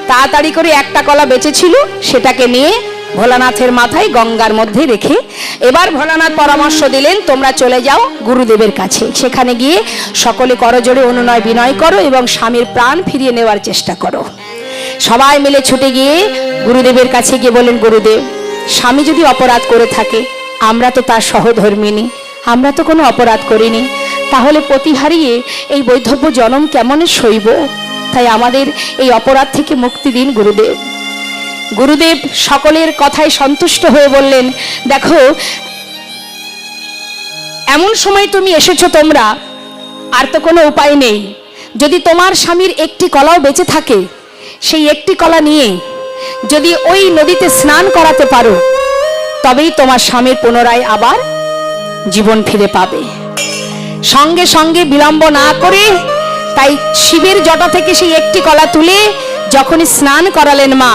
A: তাড়াতাড়ি করে একটা কলা বেঁচে ছিল, সেটাকে নিয়ে ভোলানাথের মাথায় গঙ্গার মধ্যে রেখে এবার ভোলানাথ পরামর্শ দিলেন, তোমরা চলে যাও গুরুদেবের কাছে। সেখানে গিয়ে সকলে করজোড়ে অনুনয় বিনয় করো এবং স্বামীর প্রাণ ফিরিয়ে নেওয়ার চেষ্টা করো। সবাই মিলে ছুটে গিয়ে গুরুদেবের কাছে গিয়ে বলেন, গুরুদেব, স্বামী যদি অপরাধ করে থাকে, আমরা তো তার সহধর্মিণী, আমরা তো কোনো অপরাধ করিনি, তাহলে পতি হারিয়ে এই বৈধব্য জনম কেমনে সইব? তাই আমাদের এই অপরাধ থেকে মুক্তি দিন গুরুদেব। গুরুদেব সকলের কথায় সন্তুষ্ট হয়ে বললেন, দেখো, এমন সময় তুমি এসেছো, তোমরা আর তো কোনো উপায় নেই। যদি তোমার স্বামীর একটি কলাও বেঁচে থাকে, সেই একটি কলা নিয়ে যদি ওই নদীতে স্নান করাতে পারো, তবেই তোমার স্বামীর পুনরায় আবার জীবন ফিরে পাবে। সঙ্গে সঙ্গে বিলম্ব না করে তাই শিবের জটা থেকে সেই একটি কলা তুলে যখনই স্নান করালেন মা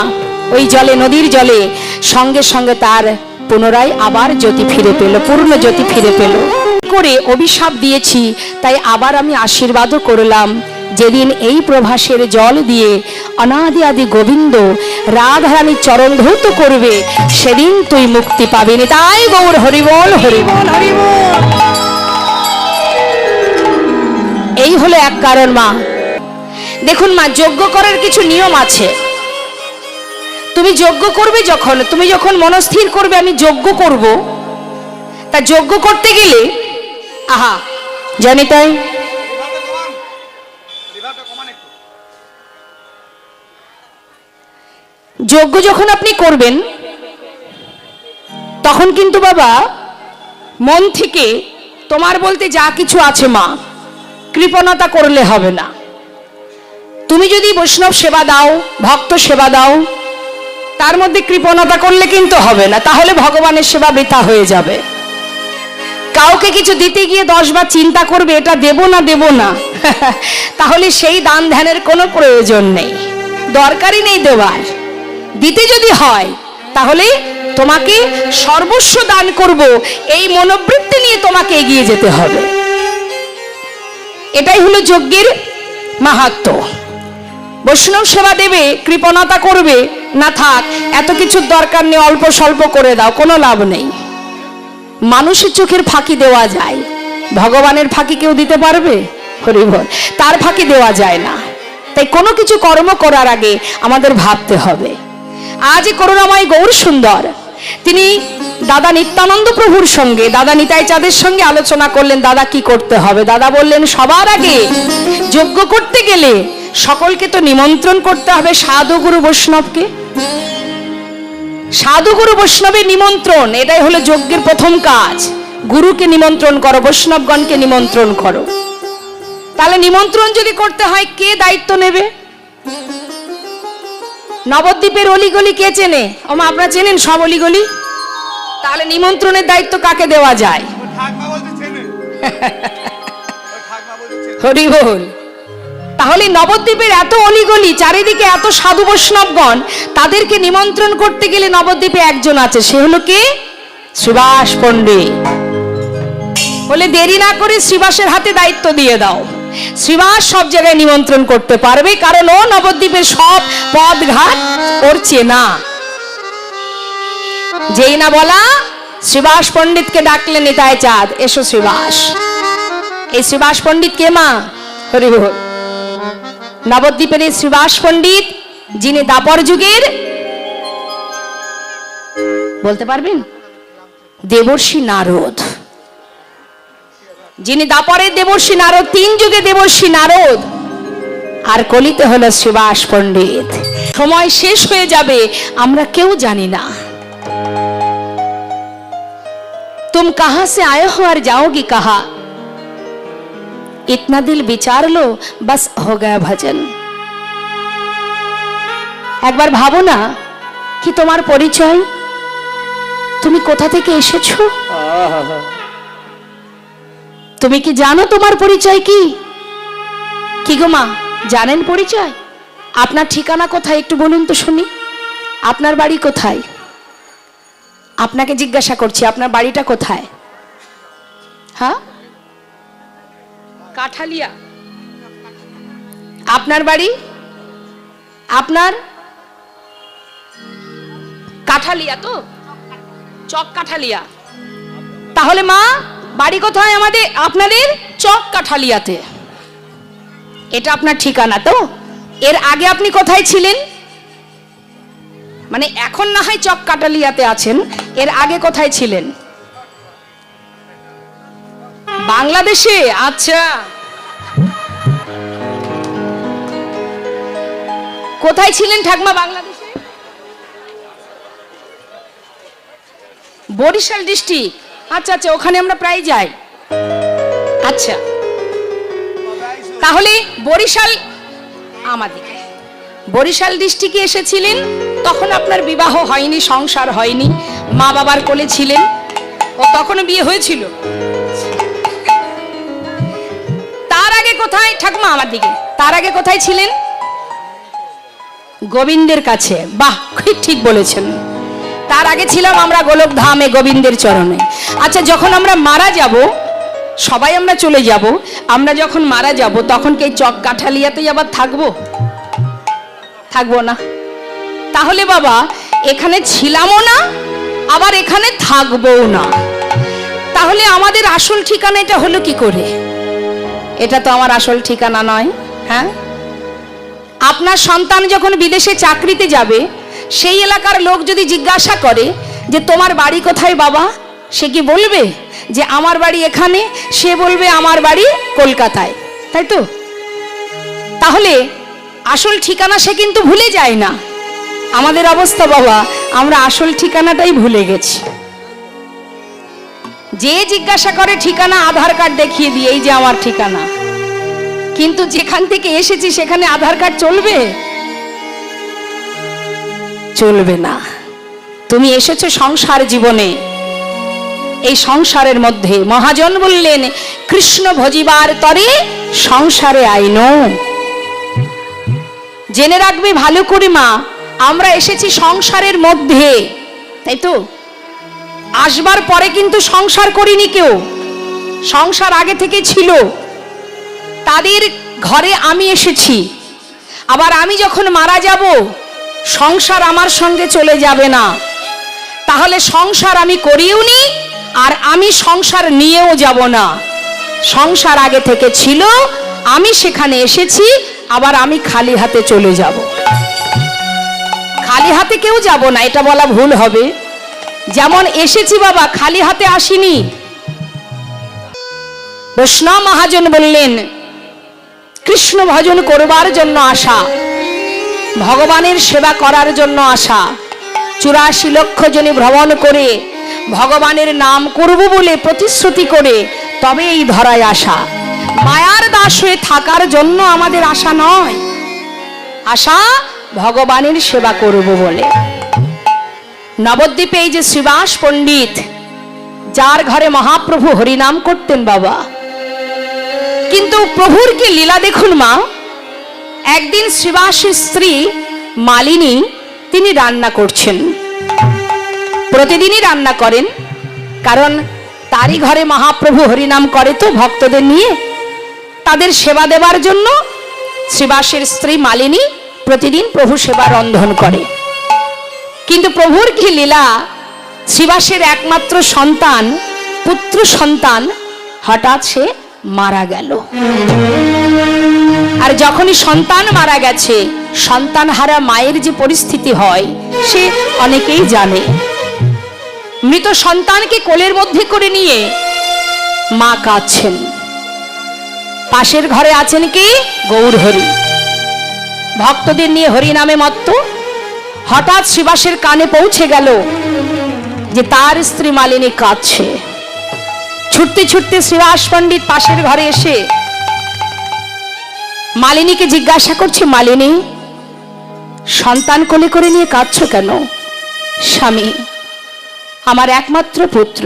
A: ওই জলে, নদীর জলে, সঙ্গে সঙ্গে তার পুনরায় আবার জ্যোতি ফিরে পেল, পূর্ণ জ্যোতি ফিরে পেল। করে অভিশাপ দিয়েছি, তাই আবার আমি আশীর্বাদও করলাম, যেদিন এই প্রভাসের জল দিয়ে অনাদি আদি গোবিন্দ রাধারানীর চরণ ধৌত করবে, সেদিন তুই মুক্তি পাবি। তাই গৌর হরিবল, হরিবল, হরিবল। এই হলো এক কারণ মা। দেখুন মা, যজ্ঞ করার কিছু নিয়ম আছে। তুমি যজ্ঞ করবে যখন, তুমি যখন মনস্থির করবে আমি যজ্ঞ করব, তা যজ্ঞ করতে গেলে, আহা জানি তাই, যজ্ঞ যখন আপনি করবেন তখন কিন্তু বাবা মন থেকে তোমার বলতে যা কিছু আছে মা, কৃপণতা করলে হবে না। তুমি যদি বৈষ্ণব সেবা দাও, ভক্ত সেবা দাও, তার মধ্যে কৃপণতা করলে কিন্তু হবে না, তাহলে ভগবানের সেবা বৃথা হয়ে যাবে। কাউকে কিছু দিতে গিয়ে 10 বার চিন্তা করবে এটা দেব না দেব না, তাহলে সেই দান ধ্যানের কোনো প্রয়োজন নেই, দরকারই নেই দেওয়ার। দিতে যদি হয় তাহলে তোমাকে সর্বস্ব দান করব, এই মনোবৃত্তি নিয়ে তোমাকে এগিয়ে যেতে হবে। এটাই হলো যজ্ঞের মাহাত্ম্য। বৈষ্ণব সেবা দেবে, কৃপণতা করবে না, থাক এত কিছুর দরকার নেই, অল্প স্বল্প করে দাও, কোনো লাভ নেই। মানুষের চোখের ফাঁকি দেওয়া যায়, ভগবানের ফাঁকি কেউ দিতে পারবে? হরি বল, তার ফাঁকি দেওয়া যায় না। তাই কোনো কিছু কর্ম করার আগে আমাদের ভাবতে হবে। আজ করুণাময় গৌর সুন্দর তিনি দাদা নিত্যানন্দ প্রভুর সঙ্গে, দাদা নিতাই চাঁদের সঙ্গে আলোচনা করলেন দাদা কি করতে হবে। দাদা বললেন সবার আগে যজ্ঞ করতে গেলে সকলকে তো নিমন্ত্রণ করতে হবে, সাধু গুরু বৈষ্ণবকে। সাধু গুরু বৈষ্ণবের নিমন্ত্রণ, এটাই হলো যজ্ঞের প্রথম কাজ। গুরুকে নিমন্ত্রণ করো, বৈষ্ণবগণকে নিমন্ত্রণ করো। তাহলে নিমন্ত্রণ যদি করতে হয় কে দায়িত্ব নেবে? নবদ্বীপের অলিগলি কে চেনে? ওমা আপনারা চেনেন সব অলিগলি? তাহলে নিমন্ত্রণের দায়িত্ব কাকে দেওয়া যায়? হরি বল। তাহলে নবদ্বীপের এত অলিগলি, চারিদিকে এত সাধু বৈষ্ণবগণ, তাদেরকে নিমন্ত্রণ করতে গেলে নবদ্বীপে একজন আছে, সে হলো কে? শ্রীবাস পণ্ডিত। বলে দেরি না করে শ্রীবাসের হাতে দায়িত্ব দিয়ে দাও। শ্রীবাস সব জায়গায় নিমন্ত্রণ করতে পারবে, কারণ ও নবদ্বীপের সব পথ ঘাট ওর চেনা। যেই না বলা শ্রীবাস পণ্ডিতকে ডাকলেন নিতাই চাঁদ, এসো শ্রীবাস। এই শ্রীবাস পণ্ডিত কে মা? হরি বল। নবদ্বীপের এই শ্রীবাস পণ্ডিত, যিনি দাপর যুগের, বলতে পারবেন? দেবর্ষি নারদ। যিনি দাপরের দেবর্ষি নারদ, 3 যুগে দেবর্ষি নারদ, আর কলিতে হলো শ্রীবাস পণ্ডিত। সময় শেষ হয়ে যাবে আমরা কেউ জানি না। तुम कहां से आए हो और जाओगी कहां, इतना दिल विचार लो बस हो गया भजन। একবার ভাবো না কি তোমার পরিচয়, তুমি কোথা থেকে এসেছো? তুমি কি জানো তোমার পরিচয় কি? কি গো মা, জানেন পরিচয়? আপনার ঠিকানা কোথায় একটু বলুন তো শুনি। আপনার বাড়ি কোথায়? আপনাকে জিজ্ঞাসা করছি, আপনার বাড়িটা কোথায়? হ্যাঁ, কাঠালিয়া। আপনার বাড়ি? আপনার কাঠালিয়া তো, চক কাঠালিয়া। তাহলে মা বাড়ি কোথায় আমাদের? আপনাদের চক কাঠালিয়াতে। এটা আপনার ঠিকানা তো? এর আগে আপনি কোথায় ছিলেন? মানে এখন না হয় চক কাঠালিয়াতে আছেন, এর আগে কোথায় ছিলেন? বাংলাদেশে। আচ্ছা, কোথায় ছিলেন ঠাকমা বাংলাদেশে? বরিশাল ডিস্ট্রিক্ট। আচ্ছা আচ্ছা, ওখানে আমরা প্রায় যাই। আচ্ছা, তাহলে বরিশাল, আমাদের বরিশাল ডিস্ট্রিক্টে এসেছিলেন, তখন আপনার বিবাহ হয়নি, সংসার হয়নি, মা বাবার কোলে ছিলেন, ও তখনও বিয়ে হয়েছিল। তার আগে কোথায় ঠাকুমা? আমার দিকে। তার আগে কোথায় ছিলেন? গোবিন্দের কাছে। বাহ, ঠিক বলেছেন। তার আগে ছিলাম আমরা গোলক ধামে গোবিন্দের চরণে। আচ্ছা, যখন আমরা মারা যাব, সবাই আমরা চলে যাব, আমরা যখন মারা যাব তখন কি চক কাঠালিয়াতেই আবার থাকবো? থাকবো না। তাহলে বাবা এখানে ছিলামও না, আবার এখানে থাকবোও না। তাহলে আমাদের আসল ঠিকানা এটা হলো কি করে? এটা তো আমার আসল ঠিকানা নয়। হ্যাঁ, আপনার সন্তান যখন বিদেশে চাকরিতে যাবে, সেই এলাকার লোক যদি জিজ্ঞাসা করে যে তোমার বাড়ি কোথায় বাবা, সে কি বলবে যে আমার বাড়ি এখানে? সে বলবে আমার বাড়ি কলকাতায়, তাই তো? তাহলে আসল ঠিকানা সে কিন্তু ভুলে যায় না। আমাদের অবস্থা বাবা, আমরা আসল ঠিকানাটাই ভুলে গেছি। যে জিজ্ঞাসা করে ঠিকানা, আধার কার্ড দেখিয়ে দিই, এই যে আমার ঠিকানা। কিন্তু যেখান থেকে এসেছি সেখানে আধার কার্ড চলবে? চলবে না। তুমি এসেছো সংসার জীবনে, এই সংসারের মধ্যে মহাজন বললেন কৃষ্ণ ভজিবার তরে সংসারে আইনো। জেনে রাখবে ভালো করে মা, আমরা এসেছি সংসারের মধ্যে, তাই তো? আসবার পরে কিন্তু সংসার করিনি কেউ, সংসার আগে থেকে ছিল। তাদের ঘরে আমি এসেছি, আবার আমি যখন মারা যাব সংসার আমার সঙ্গে চলে যাবে না। তাহলে সংসার আমি করিও নি, আর আমি সংসার নিয়েও যাব না। সংসার আগে থেকে ছিল, আমি সেখানে এসেছি, আবার আমি খালি হাতে চলে যাব। খালি হাতে কেউ যাব না, এটা বলা ভুল হবে। যেমন এসেছি বাবা, খালি হাতে আসিনি। বৈষ্ণব মহাজন বললেন কৃষ্ণ ভজন করবার জন্য আসা, ভগবানের সেবা করার জন্য আসা। 84 লক্ষ জনে ভ্রমণ করে ভগবানের নাম করব বলে প্রতিশ্রুতি করে তবে এই ধরায় আসা। মায়ার দাস হয়ে থাকার জন্য আমাদের আশা নয়, আশা ভগবানের সেবা করব বলে। নবদ্বীপে এই যে শ্রীবাস পণ্ডিত, যার ঘরে মহাপ্রভু হরিনাম করতেন বাবা, কিন্তু প্রভুর কি লীলা দেখুন মা। একদিন শ্রীবাসের স্ত্রী মালিনী তিনি রান্না করছেন, প্রতিদিনই রান্না করেন, কারণ তারই ঘরে মহাপ্রভু হরিনাম করে তো ভক্তদের নিয়ে, তাদের সেবা দেবার জন্য শ্রীবাসের স্ত্রী মালিনী প্রতিদিন প্রভু সেবা রন্ধন করে। কিন্তু প্রভুর কি লীলা, শ্রীবাসের একমাত্র সন্তান, পুত্র সন্তান, হঠাৎ সে মারা গেল। আর যখনই সন্তান মারা গেছে, সন্তান হারা মায়ের যে পরিস্থিতি হয় সে অনেকেই জানে। মৃত সন্তানকে কোলের মধ্যে করে নিয়ে মা কাঁদছেন। পাশের ঘরে আছেন কি গৌরহরি, ভক্তদের নিয়ে হরি নামে মত্ত। হঠাৎ শ্রীবাসের কানে পৌঁছে গেল যে তার স্ত্রী মালিনী কাঁদছে। ছুটতে ছুটতে শ্রীবাস পণ্ডিত পাশের ঘরে এসে মালিনীকে জিজ্ঞাসা করছে, মালিনী, সন্তান কোলে করে নিয়ে কাঁদছো কেন? স্বামী, আমার একমাত্র পুত্র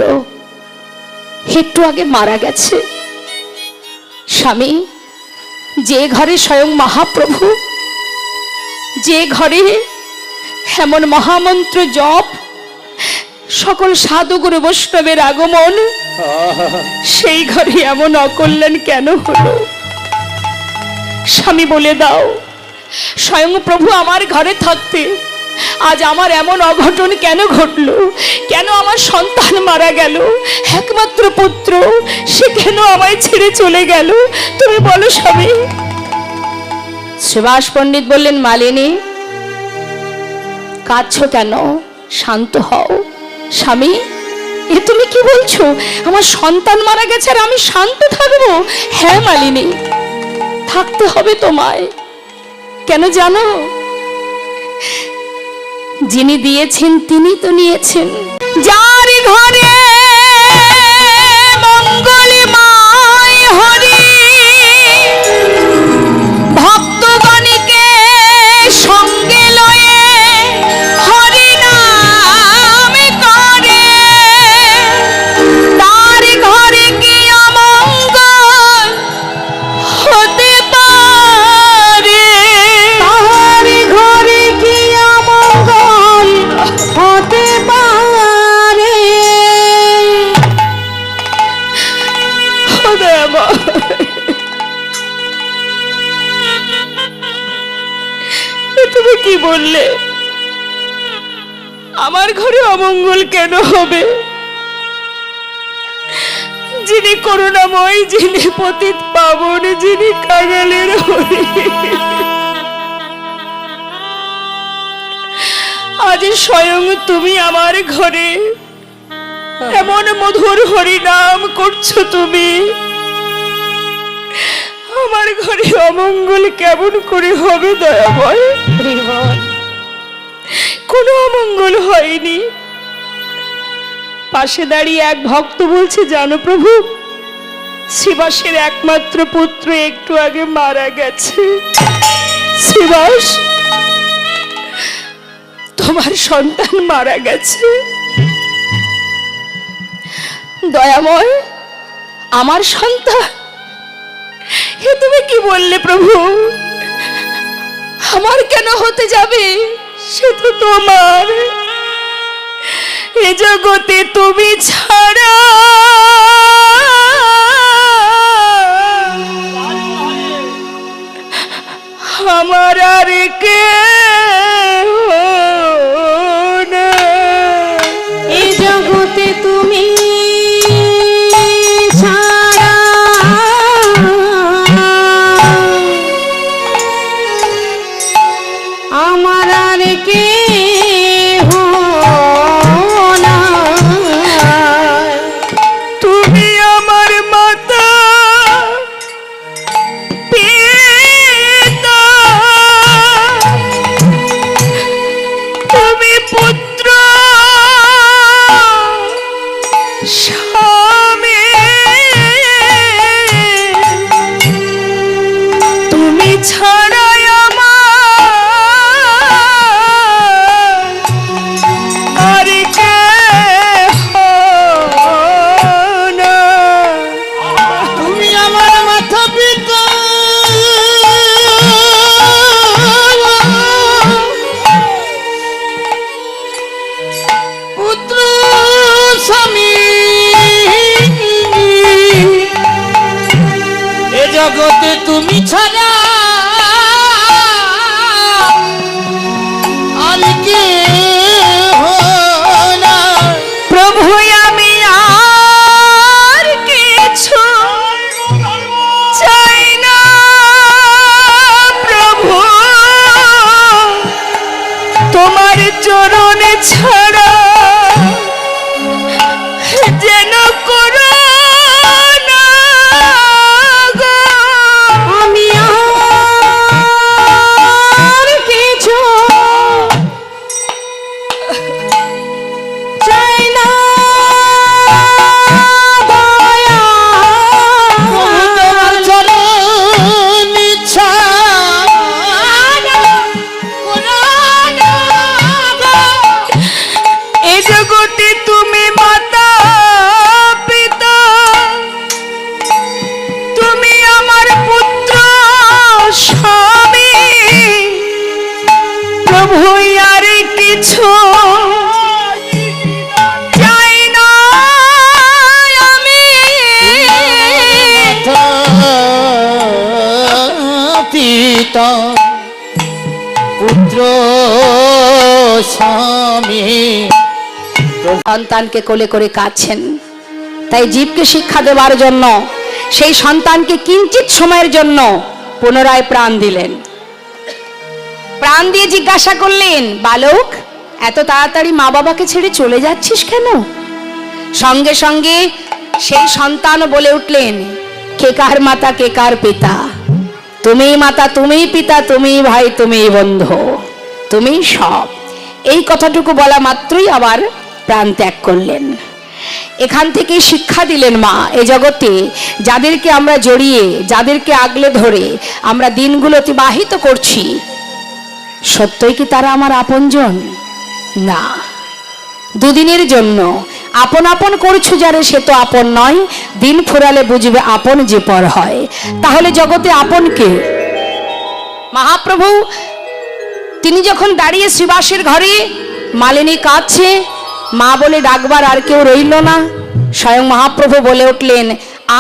A: একটু আগে মারা গেছে। স্বামী, যে ঘরে স্বয়ং মহাপ্রভু, যে ঘরে এমন মহামন্ত্র জপ, সকল সাধুগুরু বৈষ্ণবের আগমন, সেই ঘরে এমন অকল্যাণ কেন হলো? স্বামী বলে দাও, স্বয়ং প্রভু আমার ঘরে থাকতে আজ আমার এমন অঘটন কেন ঘটলো? কেন আমার সন্তান মারা গেল? একমাত্র পুত্র, সে কেন আমায় ছেড়ে চলে গেল? তুমি বলো স্বামী। শ্রীবাস পণ্ডিত বললেন, মালিনী, কাঁদছো কেন? শান্ত হও। স্বামী, এ তুমি কি বলছো? আমার সন্তান মারা গেছে আর আমি শান্ত থাকবো? হ্যাঁ মালিনী, থাকতে হবে তোমায়। কেন জানো? যিনি দিয়েছেন তিনি তো নিয়েছেন। যার ঘরে মঙ্গলময় হরি, ভক্তগণকে সঙ্গে লয়ে হরি নাম করে, তার ঘরে কি অমঙ্গল হতে পারে?
C: তাহার ঘরে কি অমঙ্গল হতে পারে?
A: তুমি কি বললে? আমার ঘরে অমঙ্গল কেন হবে? যিনি করুণাময়, যিনি পতিত পাবন, যিনি কাঙালের হরি, আজ স্বয়ং তুমি আমার ঘরে এমন মধুর হরি নাম করছো। তুমি আমার ঘরে অমঙ্গল কেমন করে হবে দয়াময়? কোনো অমঙ্গল হয়নি। পাশে দাঁড়িয়ে এক ভক্ত বলছে, জানো প্রভু, শ্রীবাসের একমাত্র পুত্র একটু আগে মারা গেছে। শ্রীবাস, তোমার সন্তান মারা গেছে। দয়াময়, আমার সন্তান? এ তুমি কি বললে প্রভু? আমার কেন হতে যাবে? সে তো তোমার। এ জগতে তুমি ছাড়া আমার আর কেউ নাই।
C: এই জগতে তুমি ছাড়া আমার আর কেহ নাই।
A: তুমি আমার মাতা পিতা, তুমি পুত্র স্বামী, তুমি ছাড়াই আমার আর কেহ নাই।
B: তুমি আমার মাথা পিতা, পুত্র স্বামী, এ জগতে তুমি ছাড়া আর কেহ নাই।
A: প্রভু, আমি আর কিছু চাই না। প্রভু, তোমার চরণে ছাড়া যেন করো না গো।
C: আমি আর কিছু চাই না দয়া।
B: তোমার চরণ ছাড়া করো না গো।
A: এ জগতে তুমি মাতা পিতা, তুমি আমার পুত্র স্বামী। প্রভু, আর কিছু চাই না আমি।
B: পিতা পুত্র স্বামী,
A: সন্তানকে কোলে করে কাঁদছেন, তাই জীবকে শিক্ষা দেওয়ার জন্য সেই সন্তানকে কিঞ্চিত সময়ের জন্য পুনরায় প্রাণ দিলেন। প্রাণ দিয়ে জিজ্ঞাসা করলেন, বালক, এত তাড়াতাড়ি মা বাবাকে ছেড়ে চলে যাচ্ছিস কেন? সঙ্গে সঙ্গে সেই সন্তান বলে উঠলেন, কে কার মাতা কে কার পিতা, তুমিই মাতা তুমিই পিতা, তুমিই ভাই তুমিই বন্ধু, তুমিই সব। এই কথাটুকু বলা মাত্রই আবার প্রাণ ত্যাগ করলেন। এখান থেকে শিক্ষা দিলেন মা, এ জগতে যাদেরকে আমরা জড়িয়ে, যাদেরকে আগলে ধরে আমরা দিনগুলো অতিবাহিত করছি, সত্যই কি তারা আমার আপনজন? না, দুদিনের জন্য। আপন আপন করছো যারে, সে তো আপন নয়। দিন ফুরালে বুঝবে আপন যে পর হয়। তাহলে জগতে আপন কে? মহাপ্রভু তিনি যখন দাঁড়িয়ে শ্রীবাসের ঘরে, মালিনী কাঁদছে, মা বলে ডাকবার আর কেউ রইল না। স্বয়ং মহাপ্রভু বলে উঠলেন,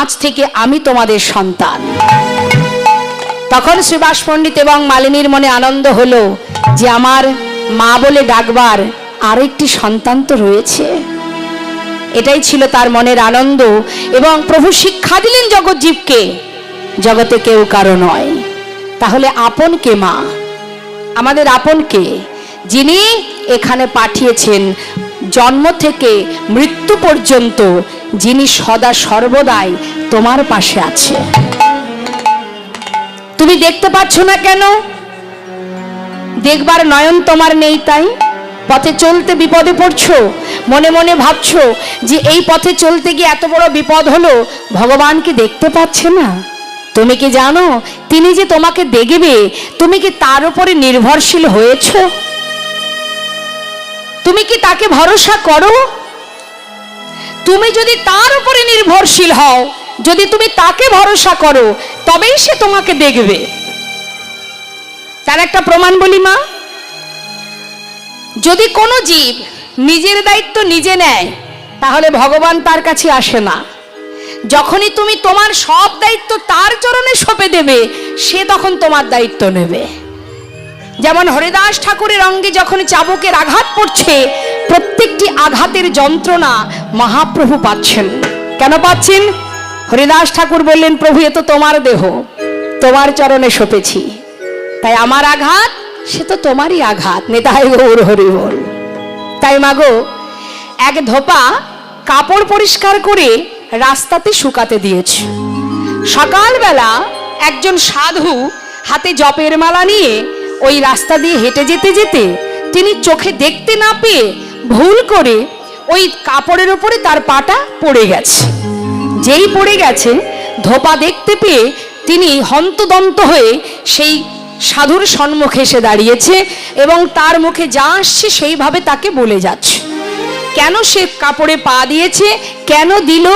A: আজ থেকে আমি তোমাদের সন্তান। তখন শ্রীবাস পণ্ডিত এবং মালিনীর মনে আনন্দ হলো যে আমার মা বলে ডাকবার আর একটি সন্তান তো রয়েছে। এটাই ছিল তার মনের আনন্দ। এবং প্রভু শিক্ষা দিলেন জগৎ জীবকে, জগতে কেউ কারো নয়। তাহলে আপন কে মা? আমাদের আপন কে? যিনি এখানে পাঠিয়েছেন জন্ম থেকে মৃত্যু পর্যন্ত, যিনি সদা সর্বদাই তোমার পাশে আছে। তুমি দেখতে পাচ্ছ না কেন? দেখবার নয়ন তোমার নেই তাই? পথে চলতে বিপদে পড়ছো, মনে মনে ভাবছো যে এই পথে চলতে গিয়ে এত বড় বিপদ হলো, ভগবানকে দেখতে পাচ্ছে না। তুমি কি জানো তিনি যে তোমাকে দেখবে, তুমি কি তার উপরে নির্ভরশীল হয়েছো? তুমি কি তাকে ভরসা করো? তুমি যদি তার উপরে নির্ভরশীল হও, যদি তুমি তাকে ভরসা করো, তবেই সে তোমাকে দেখবে। তার একটা প্রমাণ বলি মা, যদি কোনো জীব নিজের দায়িত্ব নিজে নেয়, তাহলে ভগবান তার কাছে আসে না। যখনই তুমি তোমার সব দায়িত্ব তার চরণে সঁপে দেবে, সে তখন তোমার দায়িত্ব নেবে। যেমন হরিদাস ঠাকুরের অঙ্গে যখন চাবুকের আঘাত পড়ছে, প্রত্যেকটি আঘাতের যন্ত্রণা মহাপ্রভু পাচ্ছেন। কেন পাচ্ছেন? হরিদাস ঠাকুর বললেন, প্রভু এ তো তোমার দেহ, তোমার চরণে সঁপেছি, তাই আমার আঘাত সে তো তোমারই আঘাত। নিতাই গৌর হরি বল। তাই মাগো, এক ধোপা কাপড় পরিষ্কার করে রাস্তাতে শুকাতে দিয়েছে। সকালবেলা একজন সাধু হাতে জপের মালা নিয়ে ওই রাস্তা দিয়ে হেঁটে যেতে যেতে তিনি চোখে দেখতে না পেয়ে ভুল করে ওই কাপড়ের উপরে তার পাটা পড়ে গেছে। যেই পড়ে গেছে, ধোপা দেখতে পেয়ে তিনি হন্তদন্ত হয়ে সেই সাধুর সম্মুখে এসে দাঁড়িয়েছে এবং তার মুখে যা আসছে সেইভাবে তাকে বলে যাচ্ছে। কেন সে কাপড়ে পা দিয়েছে, কেন দিল,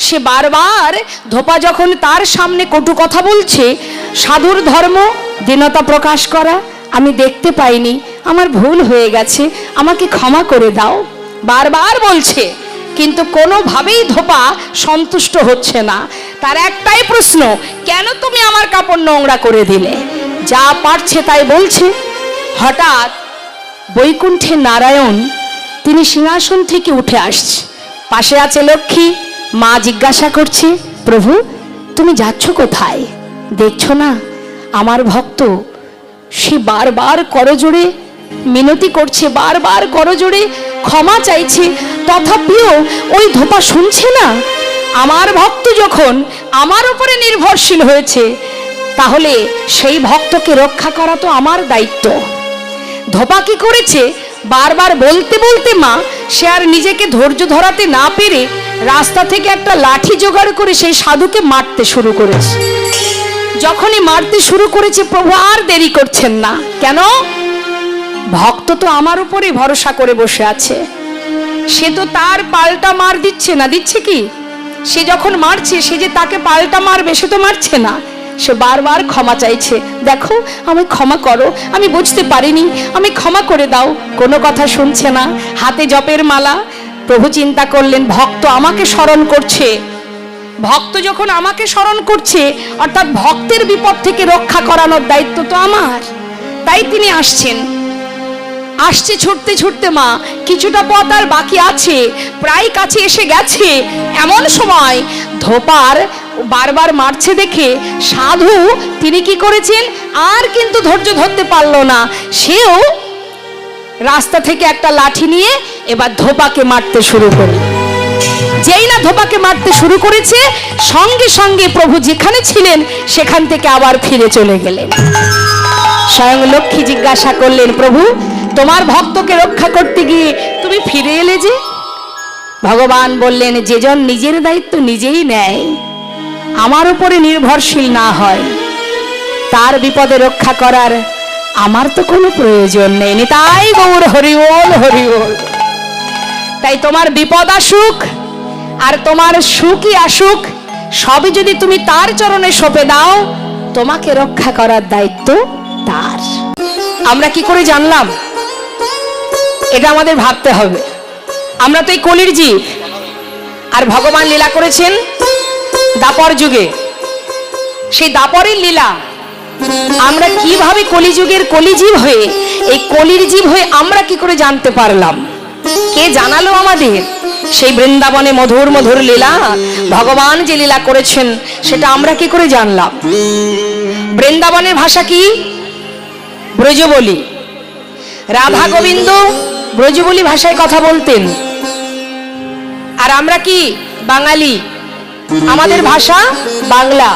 A: সে বারবার ধোপা যখন তার সামনে কটু কথা বলছে, সাধুর ধর্ম দীনতা প্রকাশ করা, আমি দেখতে পাইনি, আমার ভুল হয়ে গেছে, আমাকে ক্ষমা করে দাও, বারবার বলছে। কিন্তু কোনোভাবেই ধোপা সন্তুষ্ট হচ্ছে না। তার একটাই প্রশ্ন, কেন তুমি আমার কাপড় নোংরা করে দিলে? যা পারছে তাই বলছে। হঠাৎ বৈকুণ্ঠে নারায়ণ তিনি সিংহাসন থেকে উঠে আসছে, পাশে আছে লক্ষ্মী। মা জিজ্ঞাসা করছে, প্রভু তুমি যাচ্ছ কোথায়? দেখছো না আমার ভক্ত সে বারবার করজোড়ে মিনতি করছে, বারবার করজোড়ে ক্ষমা চাইছে, তথাপিও ওই ধোপা শুনছে না। আমার ভক্ত যখন আমার উপরে নির্ভরশীল হয়েছে, তাহলে সেই ভক্তকে রক্ষা করা তো আমার দায়িত্ব। ধোপা কি করেছে, বারবার বলতে বলতে মা সে আর নিজেকে ধৈর্য ধরাতে না পেরে রাস্তা থেকে একটা লাঠি জোগাড় করে সেই সাধুকে মারতে শুরু করেছে। যখনই মারতে শুরু করেছে, প্রভু আর দেরি করছেন না। কেন? ভক্ত তো আমার উপরে ভরসা করে বসে আছে, সে তো তার পাল্টা মার দিচ্ছে না। দিচ্ছে কি? সে যখন মারছে, সে যে তাকে পাল্টা মারবে সে তো মারছে না, সে বারবার ক্ষমা চাইছে। দেখো আমি ক্ষমা করো, আমি বুঝতে পারিনি, আমি ক্ষমা করে দাও। কোনো কথা শুনছে না, হাতে জপের মালা। প্রভু চিন্তা করলেন, ভক্ত আমাকে স্মরণ করছে, ভক্ত যখন আমাকে স্মরণ করছে, অর্থাৎ ভক্তের বিপদ থেকে রক্ষা করানোর দায়িত্ব তো আমার। তাই তিনি আসছেন। আসছে ছুটতে ছুটতে মা, কিছুটা পথ আর বাকি আছে, প্রায় কাছে এসে গেছে। এমন সময় ধোপার বারবার মারছে দেখে সাধু তিনি কি করেছেন, আর কিন্তু ধৈর্য ধরতে পারলো না। সেও রাস্তা থেকে একটা লাঠি নিয়ে এবার ধোপাকে মারতে শুরু করে। যেই না ধোপাকে মারতে শুরু করেছে, সঙ্গে সঙ্গে প্রভু যেখানে ছিলেন সেখান থেকে আবার ফিরে চলে গেলেন। স্বয়ং লক্ষ্মী জিজ্ঞাসা করলেন, প্রভু তোমার ভক্তকে রক্ষা করতে গিয়ে তুমি ফিরে এলে যে? ভগবান বললেন, যেজন নিজের দায়িত্ব নিজেই নেয়, আমার উপরে নির্ভরশীল না হয়, তার বিপদে রক্ষা করার আমার তো কোনো প্রয়োজন নেই। তাই গৌর হরি বল, হরি বল। তাই তোমার বিপদ আসুক আর তোমার সুখই আসুক, সবই যদি তুমি তার চরণে সঁপে দাও, তোমাকে রক্ষা করার দায়িত্ব তার। আমরা কি করে জানলাম? এটা আমাদের ভাবতে হবে। আমরা তো এই কলির জীব, আর ভগবান লীলা করেছেন দাপর যুগে। সেই দাপরের লীলা আমরা কিভাবে কলিযুগের কলিজীব হয়ে, এই কলির জীব হয়ে আমরা কি করে জানতে পারলাম? কে জানালো আমাদের? সেই বৃন্দাবনে মধুর মধুর লীলা, ভগবান যে লীলা করেছেন সেটা আমরা কি করে জানলাম? বৃন্দাবনের ভাষা কি? ব্রজবলি। রাধা গোবিন্দ ব্রজবলি ভাষায় কথা বলতেন। আর আমরা কি বাঙালি, আমাদের ভাষা বাংলা।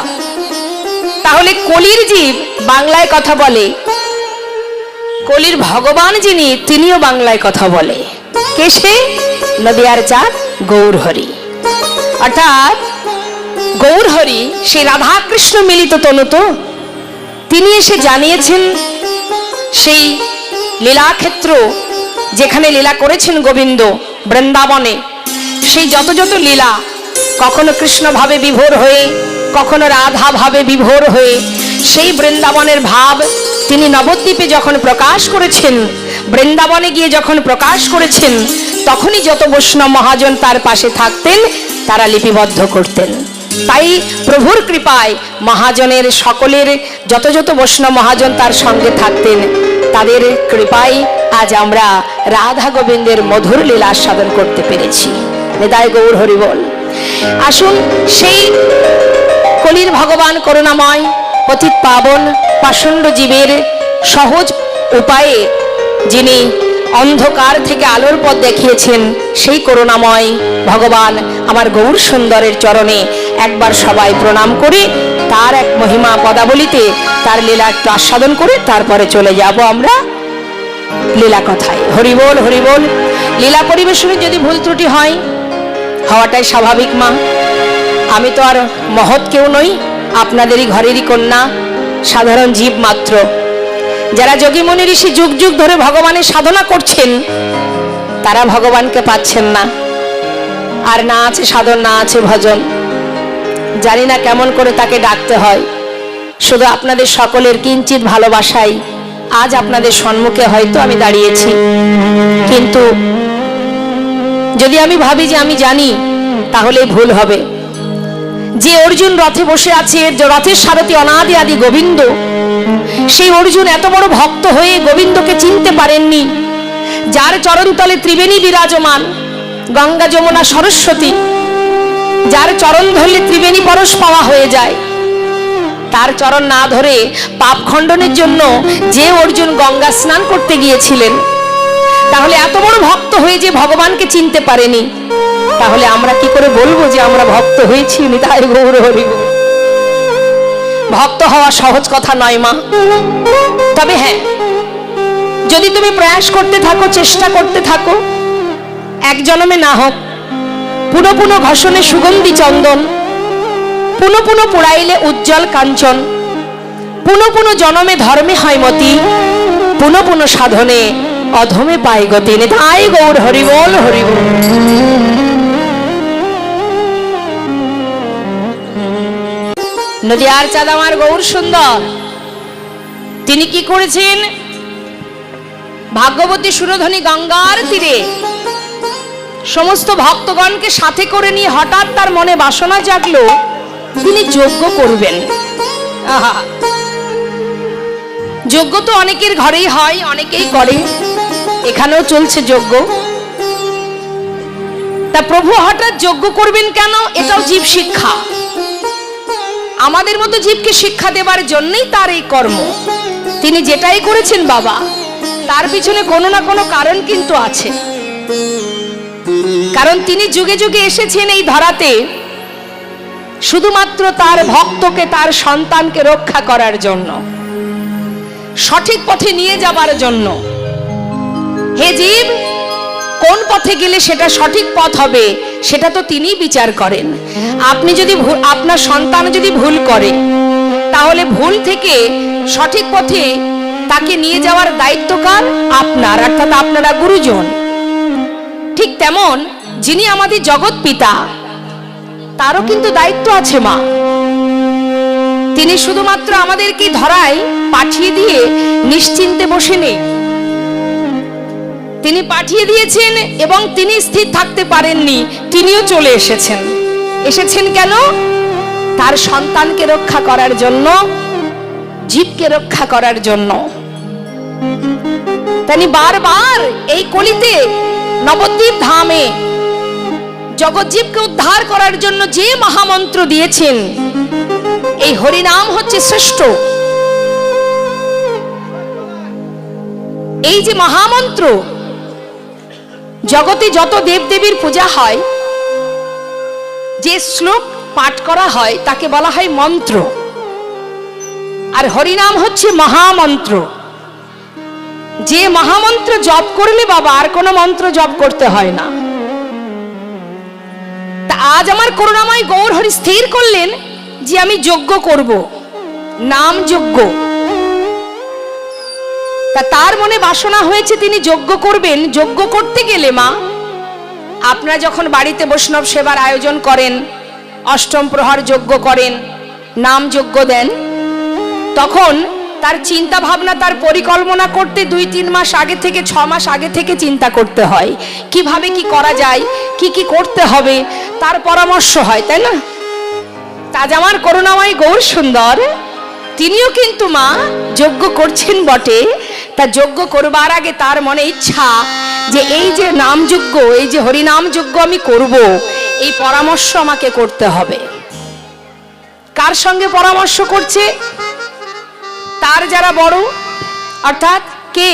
A: তাহলে কলির জীব বাংলায় কথা বলে, কলির ভগবান যিনি, তিনিও বাংলায় কথা বলে। কে সে? নদিয়ার চাঁদ গৌরহরি। অর্থাৎ গৌরহরি সেই রাধাকৃষ্ণ মিলিত তনু তো। তিনি এসে জানিয়েছেন সেই লীলাক্ষেত্র যেখানে লীলা করেছেন গোবিন্দ বৃন্দাবনে, সেই যত যত লীলা, কখনো কৃষ্ণ ভাবে বিভোর হয়ে, কখনো রাধা ভাবে বিভোর হয়ে, সেই বৃন্দাবনের ভাব তিনি নবদ্বীপে যখন প্রকাশ করেছেন, বৃন্দাবনে গিয়ে যখন প্রকাশ করেছেন, তখনই যত বৈষ্ণব মহাজন তার পাশে থাকতেন তারা লিপিবদ্ধ করতেন। তাই প্রভুর কৃপায় মহাজনের সকলের যত যত বৈষ্ণব মহাজন তার সঙ্গে থাকতেন, তাদের কৃপায় আজ আমরা রাধা গোবিন্দের মধুর লীলা আস্বাদন করতে পেরেছি। নিতাই গৌর হরি বল। আসুন সেই কলির ভগবান করুণাময়, পতিত পাবন পাষণ্ড জীবের সহজ উপায়ে যিনি অন্ধকার থেকে আলোর পথ দেখিয়েছেন, সেই করুণাময় ভগবান আমার গৌর সুন্দরের চরণে একবার সবাই প্রণাম করে তার এক মহিমা পদাবলিতে তার লীলা একটু আস্বাদন করে তারপরে চলে যাব আমরা লীলা কথায়। হরিবোল হরিবোল। লীলা পরিবেশনে যদি ভুল ত্রুটি হয়, হওয়াটাই স্বাভাবিক মা। আমি তো আর মহৎ কেউ নই, আপনাদেরই ঘরেরই কন্যা, সাধারণ জীব মাত্র। যারা যোগীমণি ঋষি যুগ যুগ ধরে ভগবানের সাধনা করছেন, তারা ভগবানকে পাচ্ছেন না। আর না আছে সাধন, না আছে ভজন। জানি না কেমন করে তাকে ডাকতে হয়। শুধু আপনাদের সকলের কিঞ্চিত ভালোবাসাই আজ আপনাদের সম্মুখে হয়তো আমি দাঁড়িয়েছি। কিন্তু যদি আমি ভাবি যে আমি জানি, তাহলে ভুল হবে। যে অর্জুন রথে বসে আছে, যে রথের সারথি অনাদি আদি গোবিন্দ, সেই অর্জুন এত বড় ভক্ত হয়ে গোবিন্দকে চিনতে পারেননি। যার চরণতলে ত্রিবেণী বিরাজমান, গঙ্গা যমুনা সরস্বতী, যার চরণ ধরলে ত্রিবেণী পরশ পাওয়া হয়ে যায়, তার চরণ না ধরে পাপ খণ্ডনের জন্য যে অর্জুন গঙ্গা স্নান করতে গিয়েছিলেন, তাহলে এত বড় ভক্ত হয়ে যে ভগবানকে চিনতে পারেনি, তাহলে আমরা কি করে বলবো যে আমরা ভক্ত হয়েছি? নিতাই গৌর হরি। ভক্ত হওয়া সহজ কথা নয় মা। তবে হ্যাঁ, যদি তুমি প্রয়াস করতে থাকো, চেষ্টা করতে থাকো, এক জন্মে না হোক, পুনঃ পুনঃ ঘষণে সুগন্ধি চন্দন, পুনঃ পুনঃ পুড়াইলে উজ্জ্বল কাঞ্চন, পুনঃ পুনঃ জনমে ধর্মে হয় মতি, পুনঃ পুনঃ সাধনে অধমে পাই গতি। নিতাই গৌর হরি বল হরি বল। নদিয়ার চাঁদ আমার গৌর সুন্দর, তিনি কি করেছেন? ভাগ্যবতী সুরধনী গঙ্গার তীরে সমস্ত ভক্তগণকে সাথে করে নিয়ে হঠাৎ তার মনে বাসনা জাগলো তিনি যজ্ঞ করবেন। আহা, যজ্ঞ তো অনেকের ঘরেই হয়, অনেকেই করে, এখানেও চলছে যজ্ঞ। তা প্রভু হঠাৎ যজ্ঞ করবেন কেন? এটাও জীব শিক্ষা। আমাদের মতো জীবকে শিক্ষা দেবার জন্যই তার এই কর্ম। তিনি যেটাই করেছেন বাবা, তার পিছনে কোনো না কোনো কারণ কিন্তু আছে। কারণ তিনি যুগে যুগে এসেছেন এই ধরাতে শুধুমাত্র তার ভক্তকে, তার সন্তানকে রক্ষা করার জন্য, সঠিক পথে নিয়ে যাবার জন্য। হে জীব, কোন পথে গেলে সেটা সঠিক পথ হবে সেটা তো তিনি বিচার করেন। আপনি যদি আপনার সন্তান যদি ভুল করে, তাহলে ভুল থেকে সঠিক পথে তাকে নিয়ে যাওয়ার দায়িত্ব কার? আপনার, অর্থাৎ আপনারা গুরুজন। ঠিক তেমন যিনি আমাদের জগৎ পিতা, তারও কিন্তু দায়িত্ব আছে মা। তিনি শুধুমাত্র আমাদেরকে ধরায় পাঠিয়ে দিয়ে নিশ্চিন্তে বসে নেই। তিনি পাঠিয়ে দিয়েছেন এবং তিনি স্থির থাকতে পারেননি, তিনিও চলে এসেছেন। এসেছেন কেন? তার সন্তানকে রক্ষা করার জন্য, জীবকে রক্ষা করার জন্য। তিনি বারবার এই কলিতে নবদ্বীপ ধামে জগৎজীবকে উদ্ধার করার জন্য যে মহামন্ত্র দিয়েছেন, এই হরিনাম হচ্ছে শ্রেষ্ঠ। এই যে মহামন্ত্র, জগতে যত দেবদেবীর পূজা হয়, যে শ্লোক পাঠ করা হয় তাকে বলা হয় মন্ত্র, আর হরিনাম হচ্ছে মহামন্ত্র। যে মহামন্ত্র জপ করলে বাবা আর কোনো মন্ত্র জপ করতে হয় না। তা আজ আমার করুণাময় গৌর হরি স্থির করলেন যে আমি যজ্ঞ করব, নাম যজ্ঞ। তা তার মনে বাসনা হয়েছে তিনি যজ্ঞ করবেন। যজ্ঞ করতে গেলে মা, আপনারা যখন বাড়িতে বৈষ্ণব সেবার আয়োজন করেন, অষ্টম প্রহর যজ্ঞ করেন, নাম যজ্ঞ দেন, তখন তার চিন্তা ভাবনা, তার পরিকল্পনা করতে 2-3 মাস আগে থেকে 6 মাস আগে থেকে চিন্তা করতে হয়, কিভাবে কি করা যায়, কি কি করতে হবে, তার পরামর্শ হয়, তাই না? আজ আমার করুণাময় গৌর সুন্দর তিনিও কিন্তু মা যজ্ঞ করছেন বটে। তা যজ্ঞ করবার আগে তার মনে ইচ্ছা যে এই যে নাম যজ্ঞ, এই যে হরিনাম যজ্ঞ আমি করব, এই পরামর্শ আমাকে করতে হবে। কার সঙ্গে পরামর্শ করছে? তার যারা বড়, অর্থাৎ কে?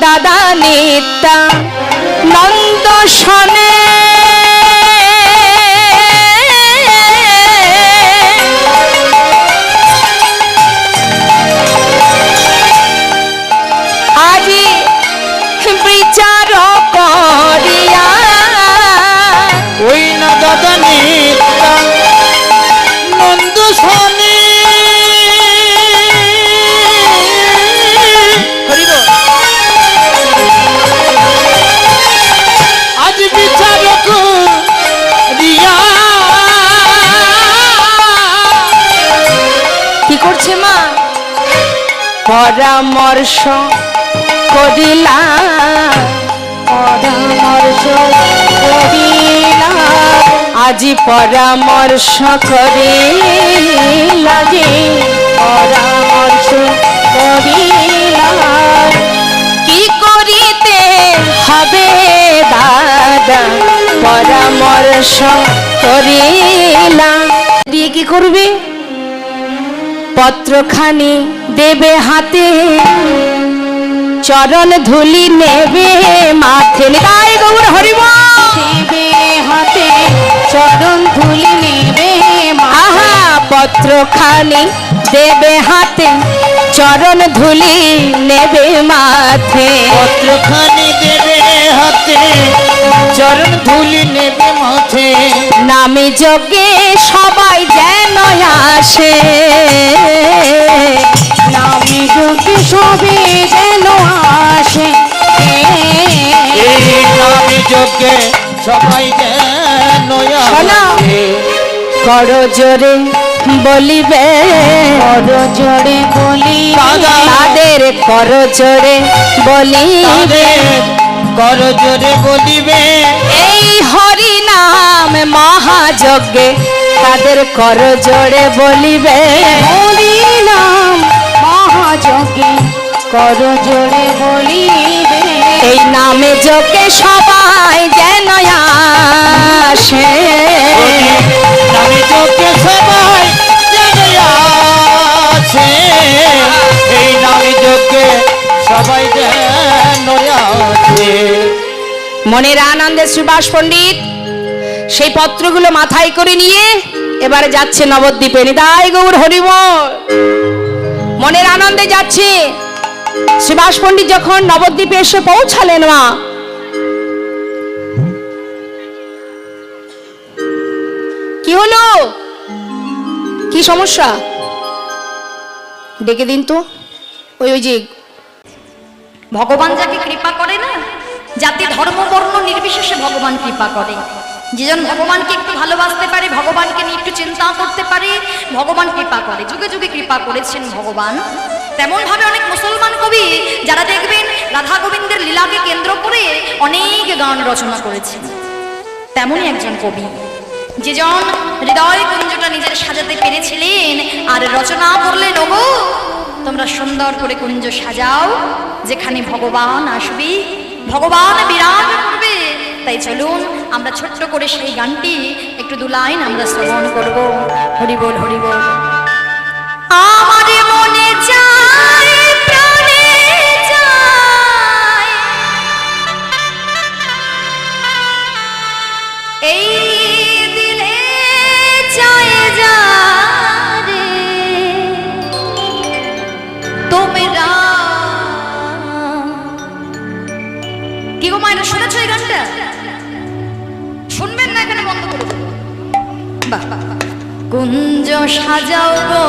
A: দাদা নেতা নন্দ শনে আজি বিচার করিয়া
B: ওই না দাদা নেতা নন্দ শনে আজ বিচার করিয়া
A: কি করছে মা? পরামর্শ করিলা, পরামর্শ করিলা, আজি পরামর্শ করিলা, যে পরামর্শ করিলা, কি করিতে হবে দাদা পরামর্শ করিলা। দিয়ে কি করবে? পত্রখানি দেবে হাতে, চরণ ধুলি নেবে মাথে। নিতাই গৌর হরিবল।
C: দেবে হাতে চরণ ধুলি নেবে
A: আহা, পত্রখানি দেবে হাতে, চরণ ধুলি নেবে মাথে।
B: পত্রখানি দেবে হাতে, চরণ ধুলি নেবে মাথে।
A: নামে যজ্ঞে সবাই যেন আসে,
C: নামে যোগে সবে যেন আসে,
B: এই নামে যজ্ঞে সবাই যেন
A: শোনো,
B: আসে।
A: কর জোরে বলিবে,
C: বড় জোরে বলি
A: তাদের কর জোরে বলিবে,
B: তাদের কর জোরে বলিবে,
A: এই হরি নাম মহাযজ্ঞে তাদের কর জোরে বলিবে।
C: হরি নাম মহাযজ্ঞে কর জোরে বলিবে,
A: এই নামে যজ্ঞে সবাই যেন আসে,
B: নামে যজ্ঞে সবাই যেন আসে। এই নামে যজ্ঞে সবাই যেন আসে।
A: মনের আনন্দে সুভাষ পণ্ডিত সেই পত্রগুলো মাথায় করে নিয়ে এবারে যাচ্ছে নবদ্বীপে। নিতাই গৌর হরিবল। মনের আনন্দে যাচ্ছে। সুভাষ পণ্ডিত যখন নবদ্বীপে এসে পৌঁছালেন, মা কি হলো? কি সমস্যা? ডেকে দিন তো। ওই যে
D: ভগবান যাকে কৃপা করে না, জাতি ধর্ম বর্ণ নির্বিশেষে ভগবান কৃপা করে। যেজন ভগবানকে একটু ভালোবাসতে পারে, ভগবানকে নিয়ে একটু চিন্তা করতে পারে, ভগবান কৃপা করে। যুগে যুগে কৃপা করেছেন ভগবান। তেমন ভাবে অনেক মুসলমান কবি যারা দেখবেন রাধা গোবিন্দের লীলাকে কেন্দ্র করে অনেক গান রচনা করেছেন, তেমনই একজন কবি যেজন হৃদয় কুঞ্জটা নিজের সাজাতে পেরেছিলেন আর রচনা করলেন, ওগো তোমরা সুন্দর করে কুঞ্জ সাজাও, যেখানে ভগবান আসবে, ভগবান বিরাজ করবে। তাই চলুন আমরা ছোট্ট করে সেই গানটি একটু 2 লাইন আমরা শ্রবণ করব। হরি বল, হরি বল। আমার মনে চায়, প্রাণে চায়, এই দিলে চায় যারে তোমরা বাহ, কুঞ্জ সাজাও গো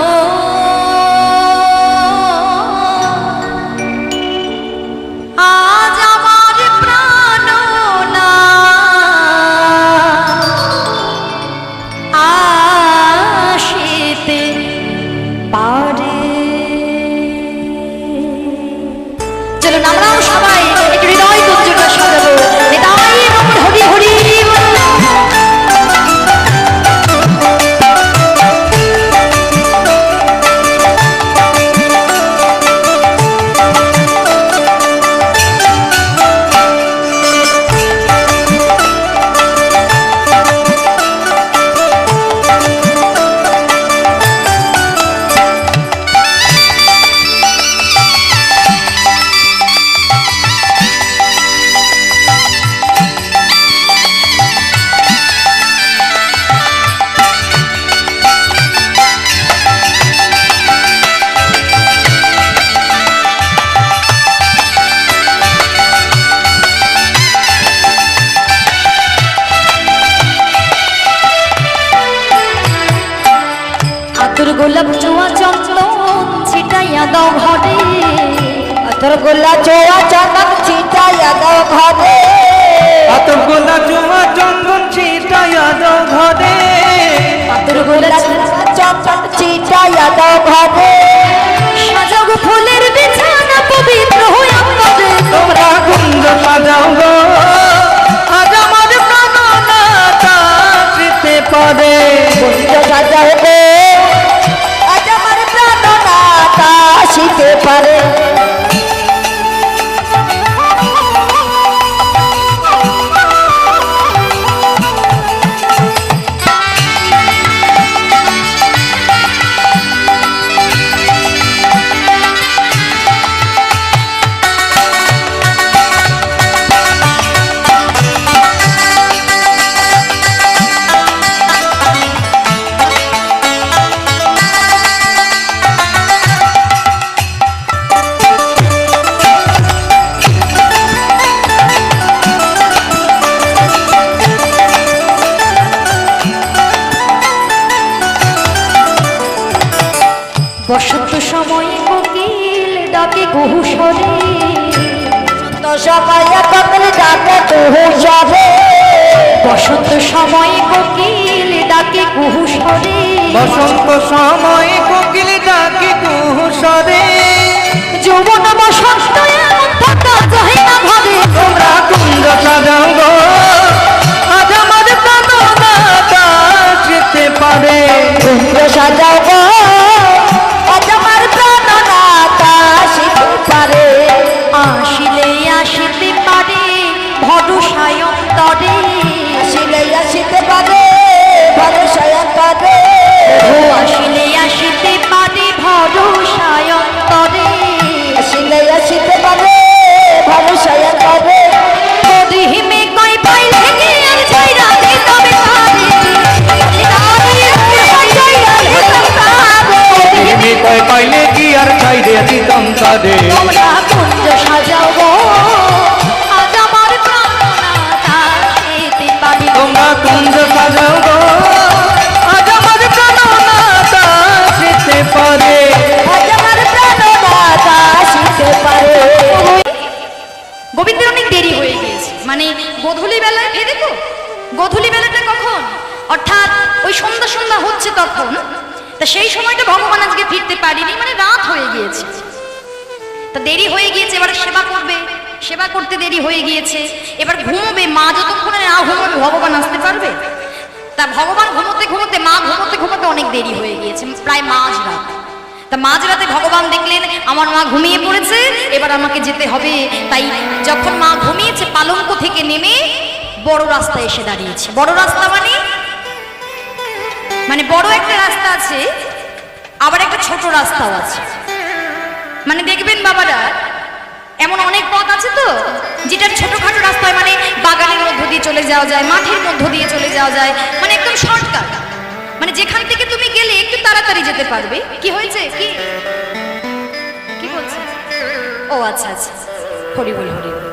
D: আজ আমার প্রাণনা আসিতে পারে। চলুন আমরাও সবাই একটু হৃদয় কুঞ্জটা সাজাবো। হৃদয় হরি হরি গোলাপ চোয়া চন্দন ছিটাইয়া দাও ঘরে।
C: তোর গোলা চোয়া চন্দন ছিটাইয়া দাও ঘরে।
B: তোর গোলা চুমা চন্দন ছিটাইয়া দাও ঘরে।
C: তোর গোলা চন্দন ছিটাইয়া দাও ঘরে।
D: সাজাও গো ফুলের বিছানা পবিত্র হইয়া পড়ে।
B: তোমরা কুঞ্জ সাজাও গো আজ আমার প্রাণনাথ আসিতে পারে।
C: কুঞ্জ সাজাও গো আজ আমার প্রাণনাথ আসিতে পারে।
D: বসন্ত সময়ে কোকিল ডাকে কুহু স্বরে।
C: তো সবাই কোকিল ডাকে কুহু স্বরে।
D: বসন্ত সময়ে কোকিল ডাকে কুহু স্বরে।
B: বসন্ত সময় কোকিল ডাকে কুহুসরে।
D: যৌবন বসন্ত এমন থাকা যায় না ভাবে।
B: তোমরা কুঞ্জ সাজাও গো আজ আমার প্রাণনাথ আসিতে পারে।
C: কুঞ্জ সাজাও গো আজ আমার প্রাণনাথ আসিতে পারে।
D: আসিলে আসিতে পারে ভরসায় অন্তরে।
C: আসিলে আসিতে পারে ভরসায় করে।
D: ও আসিলে আসিতে পারে ভরসায় অন্তরে।
C: আসিলে আসিতে পারে ভরসায় করে।
D: মরিহিমে কই পাইলে কি আর ছাইরা দে তবে তারে।
B: তুমি কয় পাইলে কি আর চাইরে দিতাম তারে।
D: তোমরা কুঞ্জ সাজাও গো আজ আমার প্রাণনাথ আসিতে পারে।
B: তোমরা কুঞ্জ সাজাও গো আজ আমার প্রাণনাথ আসিতে পারে।
C: আজ আমার প্রাণনাথ আসিতে পারে।
D: গোবিন্দের অনেক দেরি হয়ে গিয়েছে, মানে গোধূলি বেলায় ফেরে তো। গোধূলি বেলাটা কখন? অর্থাৎ ওই সন্ধ্যা সন্ধ্যা হচ্ছে তখন। তা সেই সময়টা ভগবান আজকে ফিরতে পারিনি, মানে রাত হয়ে গিয়েছে। তা দেরি হয়ে গিয়েছে, এবার সেবা করবে, সেবা করতে দেরি হয়ে গিয়েছে, এবার ঘুমোবে। মা যতক্ষণে না ঘুমোবে ভগবান আসতে পারবে? তা ভগবান ঘুমোতে ঘুমোতে, মা ঘুমোতে ঘুমোতে অনেক দেরি হয়ে গিয়েছে, প্রায় মাঝরাত। তা মাঝরাতে ভগবান দেখলেন আমার মা ঘুমিয়ে পড়েছে, এবার আমাকে যেতে হবে। তাই যখন মা ঘুমিয়েছে পালঙ্ক থেকে নেমে বড় রাস্তায় এসে দাঁড়িয়েছে। বড় রাস্তা মানে বড় একটা রাস্তা আছে, আবার একটা ছোট রাস্তাও আছে। মানে দেখবেন বাবারা, এমন অনেক পথ আছে তো যেটার ছোটখাটো রাস্তায়, মানে বাগানের মধ্য দিয়ে চলে যাওয়া যায়, মাঠের মধ্য দিয়ে চলে যাওয়া যায়, মানে একদম শর্টকাট। মানে যেখান থেকে তুমি গেলে একটু তাড়াতাড়ি যেতে পারবে। কি হয়েছে? কি বলছে? ও আচ্ছা আচ্ছা, হরি বল হরি বল,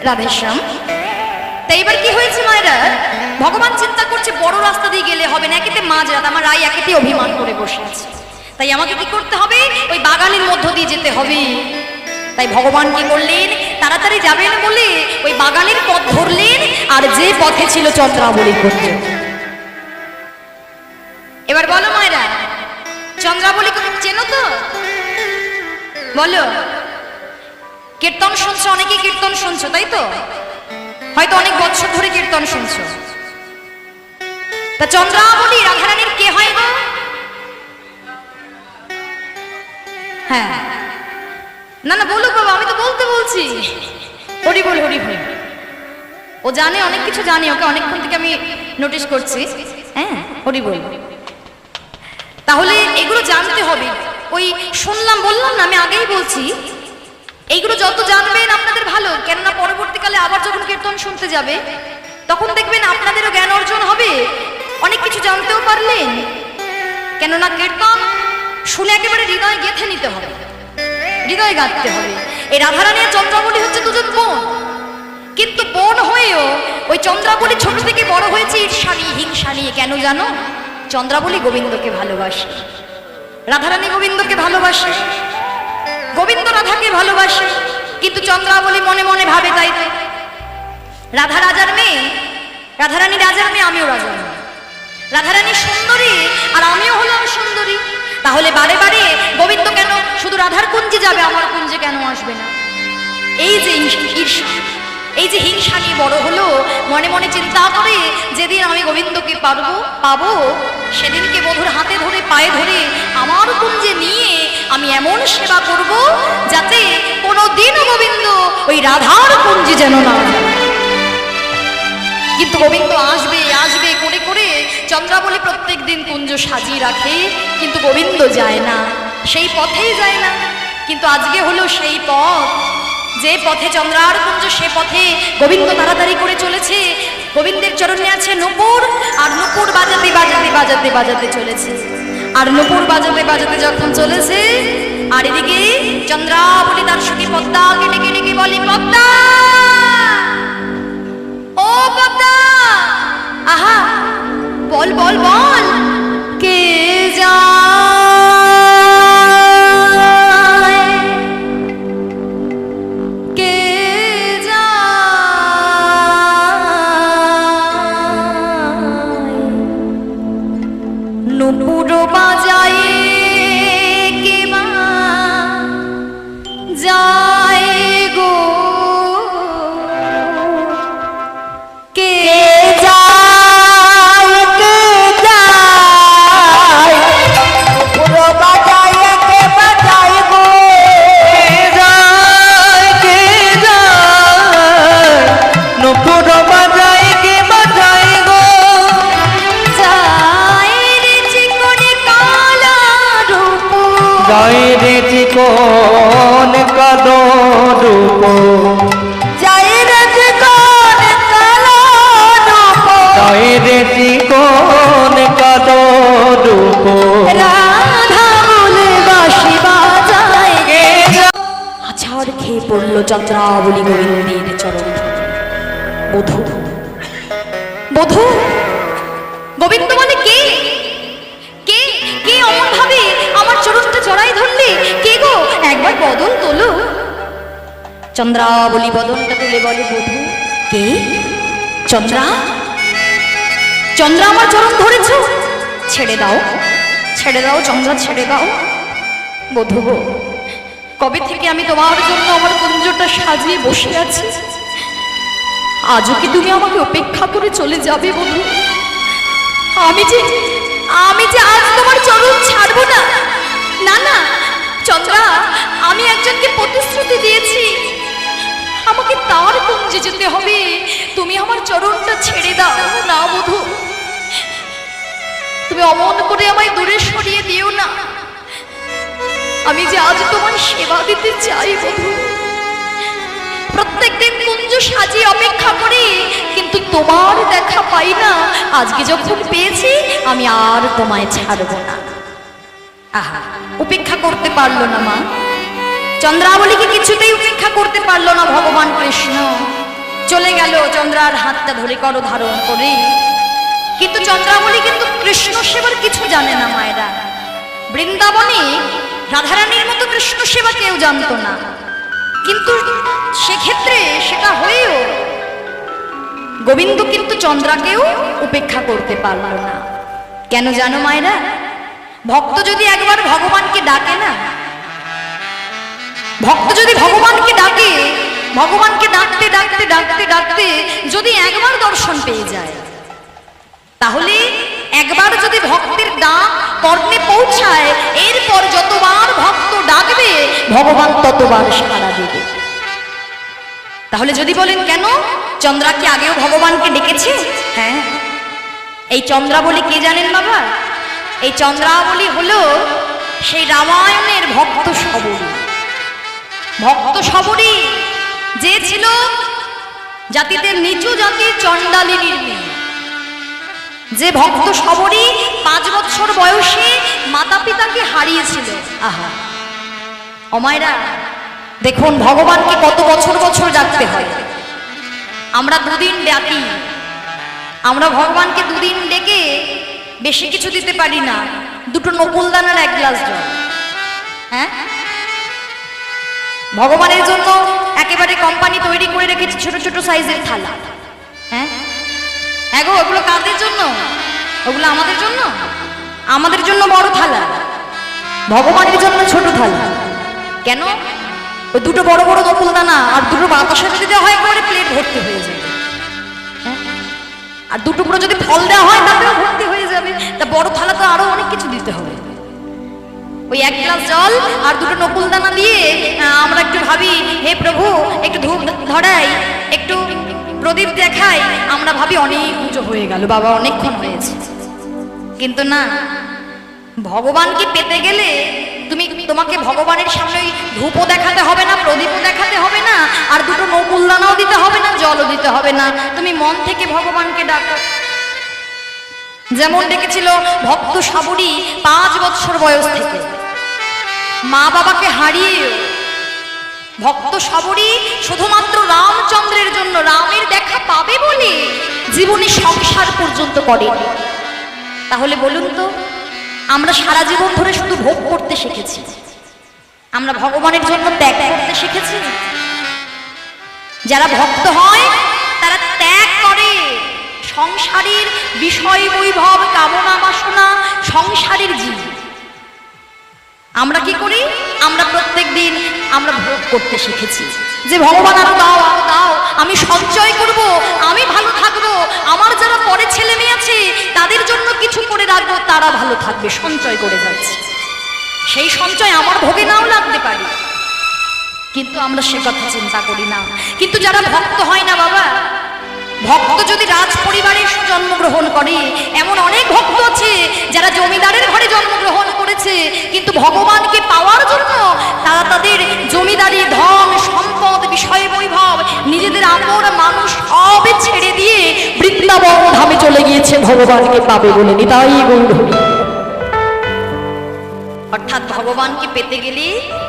D: রাধেশ্যাম। তাই এবার কি হয়েছে মায়েরা, ভগবান চিন্তা করছে বড় রাস্তা দিয়ে গেলে মাঝরাত, আমার রায় একেতে অভিমান করে বসে আছে, তাই আমাকে কি করতে হবে, ওই বাগানের মধ্য দিয়ে যেতে হবে। তাই ভগবান কি করলেন, তাড়াতাড়ি যাবেন বলে ওই বাগানের পথ ধরলেন, আর যে পথে ছিল চন্দ্রাবলী কুঞ্জ। এবার বলো মায়েরা, চন্দ্রাবলী কুঞ্জ চেনো তো? বলো। কীর্তন শুনছো, অনেকে কীর্তন শুনছো তাই তো, হয়তো অনেক বছর ধরে কীর্তন শুনছো। তা চন্দ্রাবলী রাধারানীর কে হয় গো? হ্যাঁ, না না বলো বাবা, আমি তো বলতে বলছি। হরি বল, হরি বল। ও জানে, অনেক কিছু জানে, ওকে অনেকক্ষণ থেকে আমি নোটিস করছি। হ্যাঁ, হরি বল। তাহলে এগুলো জানতে হবে। ওই শুনলাম বললাম না, আমি আগেই বলছি, এইগুলো যত জানবেন আপনাদের ভালো, কেননা পরবর্তীকালে আবার যখন কীর্তন শুনতে যাবে তখন দেখবেন আপনাদেরও জ্ঞান অর্জন হবে, অনেক কিছু জানতেও পারলেন। কেননা কীর্তন শুনে একেবারে হৃদয় গেঁথে নিতে হবে, হৃদয় গাঁথতে হবে। এই রাধারানী আর চন্দ্রাবলী হচ্ছে দুজন বোন, কিন্তু বোন হয়েও ওই চন্দ্রাবলী ছোট থেকে বড় হয়েছে ঈর্ষা নিয়ে, হিংসা নিয়ে। কেন জানো? চন্দ্রাবলী গোবিন্দকে ভালোবাসে, রাধারানী গোবিন্দকে ভালোবাসে, গোবিন্দ রাধাকে ভালোবাসে, কিন্তু চন্দ্রাবলী মনে মনে ভাবে তাই তো রাধা রাজার মেয়ে, রাধারানী রাজার মেয়ে, আমিও রাজার মেয়ে, রাধারানী সুন্দরী আর আমিও হলাম সুন্দরী, তাহলে বারে বারে গোবিন্দ কেন শুধু রাধার কুঞ্জে যাবে, আমার কুঞ্জে কেন আসবে না? এই যে ঈর্ষা, এই যে হিংসা নিয়ে বড় হলো, মনে মনে চিন্তা করে যেদিন আমি গোবিন্দকে পাবো সেদিনকে বধুর হাতে ধরে পায়ে ধরে আমার কুঞ্জে নিয়ে আমি এমন সেবা করব যাতে কোনোদিনও গোবিন্দ ওই রাধার কুঞ্জে যেন না যায়। কিন্তু গোবিন্দ আসবে আসবে করে করে চন্দ্রাবলী প্রত্যেক দিন কুঞ্জ সাজিয়ে রাখে, কিন্তু গোবিন্দ যায় না, সেই পথেই যায় না। কিন্তু আজকে হলো সেই পথ, যে পথে চন্দ্রার কুঞ্জ, সে পথে গোবিন্দ তাড়াতাড়ি করে চলেছে। গোবিন্দের চরণে আছে নূপুর, আর নূপুর বাজাতে বাজাতে বাজাতে বাজাতে চলেছে। আর নূপুর বাজাতে বাজাতে যখন চলেছে, আর এদিকে চন্দ্রাবলী তার সখী পদ্মাকে ডেকে ডেকে বলে, পদ্মা, ও পদ্মা, আহা বল বল বল, কে যায়, কে যায়, নূপুর বাজায় কে মা যায় গো, কে যায়, কে যায়, পুরো বাজায় কে বাজায় গো,
B: কে যায়, কে যায়, নূপুর বাজায় কে বাজায় গো,
D: যায় রে চিকনি কালা রূপ,
B: যায় রে চিকন কালো রূপ,
D: যায় রে চিকনি কালা রূপ,
B: যায় রে চিকন কালো রূপ,
D: রাধা বলে বাঁশি বাজায়।
B: কে যায়।
D: আছাড় খেয়ে পড়ল চন্দ্রাবলী গোবিন্দের চরণ। বধূ, বধূ, গোবিন্দ মানে কে? কে কে অমন ভাবে আমার চরণটা জড়াই ধরলে? কে গো, একবার বদন তোলো। চন্দ্রাবলী বদনটা তুলে বলে, বধূ কে? চন্দ্রা, চন্দ্রা আমার চরণ ধরেছ, ছেড়ে দাও, ছেড়ে দাও চন্দ্রা, ছেড়ে দাও। বধূ গো, কবে থেকে আমি তোমার জন্য আমার কুঞ্জটা সাজিয়ে বসে আছি, আজও কি তুমি আমাকে উপেক্ষা করে চলে যাবে বধূ? আমি যে আজ তোমার চরণ ছাড়বো না। না না চন্দ্রা, আমি একজনকে প্রতিশ্রুতি দিয়েছি, আমাকে তার কুঞ্জে যেতে হবে, তুমি আমার চরণটা ছেড়ে দাও না বধূ, তুমি অমন করে আমায় দূরে সরিয়ে দিও না। আমি যে আজ তোমার সেবা দিতে চাই বধূ, প্রত্যেকদিন কুঞ্জ সাজিয়ে অপেক্ষা করি, কিন্তু তোমার দেখা পাই না। আজকে যখন পেয়েছি আমি আর তোমায় ছাড়ব না। আহা, উপেক্ষা করতে পারলো না মা, চন্দ্রাবলীকে কিছুতেই উপেক্ষা করতে পারলো না ভগবান কৃষ্ণ। চলে গেল চন্দ্রার হাতটা ধরে কর ধারণ করে, কিন্তু চন্দ্রাবলী কিন্তু কৃষ্ণ সেবার কিছু জানে না মায়েরা। বৃন্দাবনে রাধারানীর মতো কৃষ্ণ সেবা কেউ জানতো না, কিন্তু সেক্ষেত্রে সেটা হয়েও গোবিন্দ কিন্তু চন্দ্রাকেও উপেক্ষা করতে পারল না। কেন জানো মায়েরা? ভক্ত যদি একবার ভগবানকে ডাকে না, ভক্ত যদি ভগবানকে ডাকে, ভগবানকে ডাকতে ডাকতে ডাকতে ডাকতে যদি একবার দর্শন পেয়ে যায়, তাহলে একবার যদি ভক্তের ডাক কর্ণে পৌঁছায়, এরপর যতবার ভক্ত ডাকবে ভগবান ততবার সাড়া দেবে। তাহলে যদি বলেন কেন, চন্দ্রা কি আগেও ভগবানকে ডেকেছে? হ্যাঁ। এই চন্দ্রাবলী কে জানেন বাবা? এই চন্দ্রাবলী হলো সেই রামায়ণের ভক্ত সবরী। ভক্ত সবরী যে ছিল জাতিতে নিচু জাতি চণ্ডালিনীর মেয়ে, যে ভক্ত সবরী 5 বছর বয়সে মাতা পিতাকে হারিয়েছিল। আহা অমায়রা, দেখুন ভগবানকে কত বছর বছর ডাকতে হয়। আমরা 2 দিন ডাকি, আমরা ভগবানকে 2 দিন ডেকে বেশি কিছু দিতে পারি না, 2টো নকুলদানার 1 গ্লাস জল। হ্যাঁ, ভগবানের জন্য একেবারে কোম্পানি তৈরি করে রেখেছে ছোট ছোট সাইজের থালা। হ্যাঁ হ্যাঁ গো, ওগুলো কাদের জন্য? ওগুলো আমাদের জন্য? আমাদের জন্য বড় থালা, ভগবানের জন্য ছোট থালা। কেন? ওই 2টো বড় বড় নকুলদানা আর 2টো বাতাসা যদি দেওয়া হয় একেবারে প্লেট ভর্তি হয়ে যাবে। আর 2 টুকরো যদি ফল দেওয়া হয় তাতেও ভর্তি হয়ে যাবে। তা বড় থালা তো আরো অনেক কিছু দিতে হবে। ওই 1 গ্লাস জল আর 2টো নকুলদানা দিয়ে আমরা একটু ভাবি, হে প্রভু একটু ধূপ ধরাই, একটু প্রদীপ দেখাই, আমরা ভাবি অনেক পুজো হয়ে গেল, বাবা অনেকক্ষণ হয়েছে। কিন্তু না, ভগবানকে পেতে গেলে তোমাকে ভগবানের সামনে ধূপও দেখাতে হবে না, প্রদীপও দেখাতে হবে না, আর 2টো নকুলদানাও দিতে হবে না, জলও দিতে হবে না। তুমি মন থেকে ভগবানকে ডাকো। যেমন ডেকেছিল ভক্ত সবরী 5 বছর বয়স থেকে, মা বাবাকে হারিয়ে ভক্ত সবরী শুধুমাত্র রামচন্দ্রের জন্য, রামের দেখা পাবে বলে জীবনে সংসার পর্যন্ত করেনি। তাহলে বলুন তো, আমরা সারা জীবন ধরে শুধু ভোগ করতে শিখেছি, আমরা ভগবানের জন্য ত্যাগ করতে শিখেছি? যারা ভক্ত হয় তারা ত্যাগ করে সংসারের বিষয় বৈভব, কামনা বাসনা, সংসারের জীব। আমরা কি করি? আমরা প্রত্যেকদিন আমরা ভোগ করতে শিখেছি যে ভগবান আরো দাও, আরো দাও, আমি সঞ্চয় করব, আমি ভালো থাকবো, আমার যারা পরে ছেলে মেয়ে আছে তাদের জন্য কিছু করে রাখবো, তারা ভালো থাকবে, সঞ্চয় করে যাচ্ছে। সেই সঞ্চয় আমার ভোগে নাও লাগতে পারে, কিন্তু আমরা সে কথা চিন্তা করি না। কিন্তু যারা ভক্ত হয় না বাবা, ভক্ত যদি রাজ পরিবারে জন্মগ্রহণ করে, এমন অনেক ভক্ত আছে যারা জমিদারের ঘরে জন্মগ্রহণ করেছে, কিন্তু ভগবানকে পাওয়ার জন্য তারা তাদের জমিদারি, ধন সম্পদ, বিষয় বৈভব, নিজেদের আপন মানুষ সব ছেড়ে দিয়ে বৃন্দাবন ধামে চলে গিয়েছে ভগবানকে পাবে বলে। নিতাই গৌর। অর্থাৎ ভগবানকে পেতে গেলে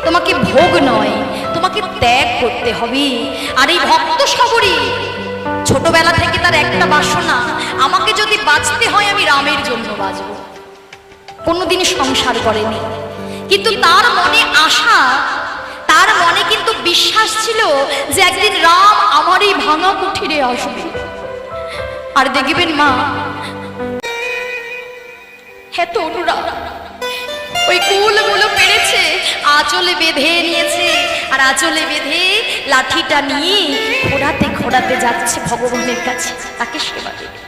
D: তোমাকে ভোগ নয়, তোমাকে ত্যাগ করতে হবে। আর এই ভক্ত সবরী ছোটবেলা থেকে তার একটা বাসনা, আমাকে যদি বাঁচতে হয় আমি রামের জন্য বাঁচবো। কোনোদিন সংসার করেনি, কিন্তু তার মনে আশা, তার মনে কিন্তু বিশ্বাস ছিল যে একদিন রাম আমার এই ভাঙা কুঠিরে আসবে। আর দেখবেন মা, হ্যাঁ তো অনুরাগ ওই কুলগুলো পেরেছে, আঁচলে বেঁধে নিয়েছে, আর আঁচলে বেঁধে লাঠিটা নিয়ে ঘোরাতে ঘোরাতে যাচ্ছে ভগবানের কাছে তাকে সেবা দেবে।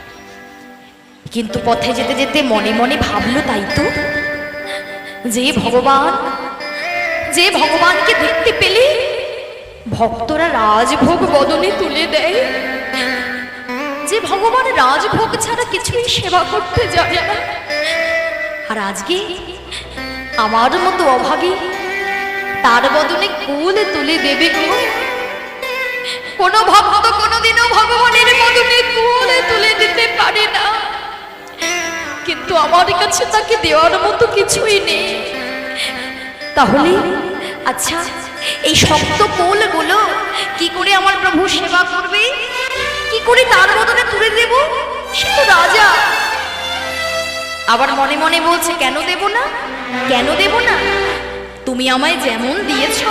D: কিন্তু পথে যেতে যেতে মনে মনে ভাবলো, তাই তো, যে ভগবানকে দেখতে পেলে ভক্তরা রাজভোগ বদনে তুলে দেয়, যে ভগবান রাজভোগ ছাড়া কিছুই সেবা করতে জানে না, আর আজকে আমার মতো অভাগী তার বদনে কুল তুলে দেবে গো। কোন ভক্ত কোনোদিনও ভগবানের বদনে কুল তুলে দিতে পারে না, কিন্তু আমার কাছে তাকে দেওয়ার মতো কিছুই নেই। তাহলে আচ্ছা, এই শক্ত কোলগুলো কি করে আমার প্রভু সেবা করবে, কি করে তার বদনে তুলে দেব? সে তো রাজা, আবার মনে মনে বলছে কেন দেব না, কেন দেব না? তুমি আমায় যেমন দিয়েছো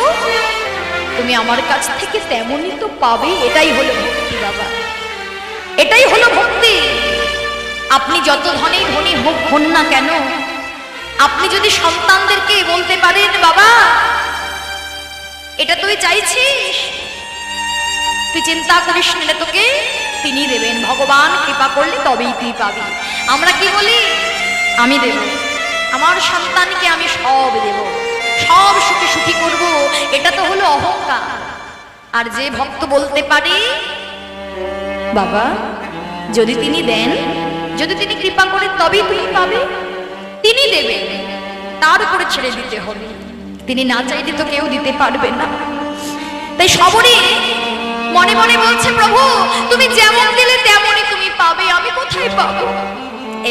D: তুমি আমার কাছ থেকে তেমনই তো পাবে। এটাই হলো ভক্তি বাবা, এটাই হলো ভক্তি। আপনি যত ধনী ধনী হন না কেন, আপনি যদি সন্তানদেরকে বলতে পারেন বাবা এটা তুই চাইছিস, তুই চিন্তা করিস না, তোকে তিনি দেবেন, ভগবান কৃপা করলে তবেই তুই পাবি। আমরা কি বলি, আমি দেব, আমার সন্তানকে আমি সব দেব, সব সুখী সুখী করব, এটা তো হলো অহংকার। আর যে ভক্ত বলতে পারে বাবা যদি তিনি দেন, যদি তিনি কৃপা করেন তবেই তুমি পাবে, তিনি দেবেন, তার উপরে ছেড়ে দিতে হবে, তিনি না চাইলে তো কেউ দিতে পারবে না। তাই সবরই মনে মনে বলছে প্রভু তুমি যেমন দিলে তেমনই তুমি পাবে, আমি কোথায় পাবো?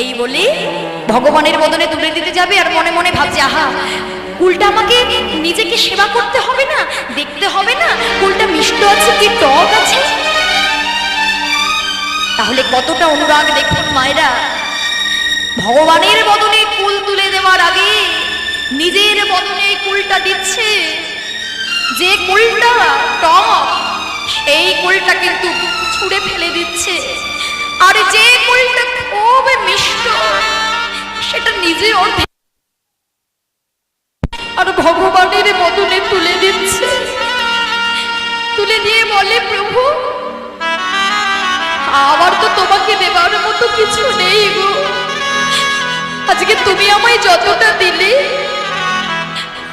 D: এই বলি ভগবানের বদনে তুলে দিতে যাবে আর মনে মনে ভাবছে আহা কুলটা আমাকে নিজেকে সেবা করতে হবে না, দেখতে হবে না কুলটা মিষ্ট আছে কি টক আছে। তাহলে কতটা অনুরাগ দেখুন মায়েরা, ভগবানের বদনে কুল তুলে দেওয়ার আগে নিজের বদনে কুলটা দিচ্ছে। যে কুলটা টক সেই কুলটা কিন্তু ছুঁড়ে ফেলে দিচ্ছে, আর যে কুলটা খুব মিষ্ট সেটা নিজে অর্ধেক আর ভগবানের বদনে তুলে দিচ্ছে। তুলে দিয়ে বলে প্রভু আমার তো তোমাকে দেবার মতো কিছু নেই গো, আজকে তুমি আমায় যতটা দিলে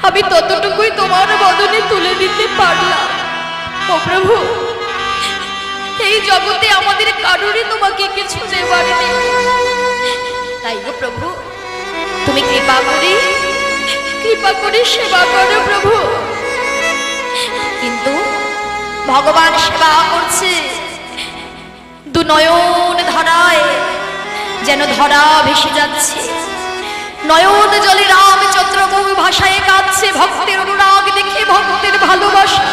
D: আমি ততটুকুই তোমার বদনে তুলে দিতে পারলাম। ও প্রভু এই জগতে আমাদের কারোরই তোমাকে কিছু দেবার নেই, তাই গো প্রভু তুমি কৃপা করে সেবা করো প্রভু। কিন্তু ভগবান সেবা করছে দু নয়ন ধারায়, যেন ধরা ভেসে যাচ্ছে, নয়ন জলে রামচন্দ্র বহু ভাষায় কাঁদছে, ভক্তের অনুরাগ দেখে ভক্তের ভালোবাসা।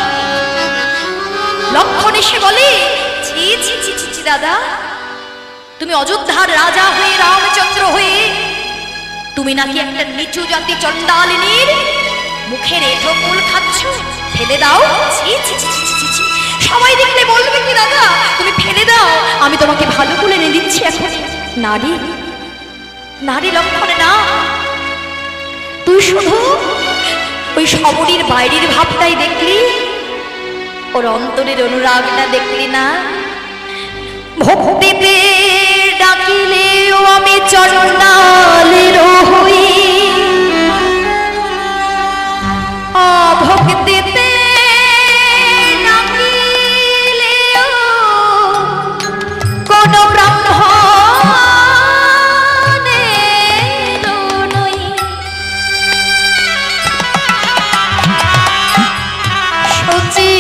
D: লক্ষণ এসে বলে ছি ছি ছি ছি দাদা, তুমি অযোধ্যার রাজা হয়ে রামচন্দ্র হয়ে তুমি নাকি একটা নিচু জাতি চণ্ডালিনীর মুখের এঁঠো ফুল খাচ্ছ, ফেলে দাও। ছি ছি ছি ছি ছি, সবাই দেখলে বলবে কি দাদা তুমি ফেলে দাও, আমি তোমাকে ভালো করে এনে দিচ্ছি। এখন নারী নারী লক্ষণে না, তুই শুধু ওই সবরীর বাইরের ভাবটাই দেখলি, ওর অন্তরের অনুরাগটা দেখলি না। ভক্তিতে ডাকিলেও আমি চণ্ডালের হই, অভক্তিতে ডাকিলেও কোন ব্রাহ্মণের নই। সচি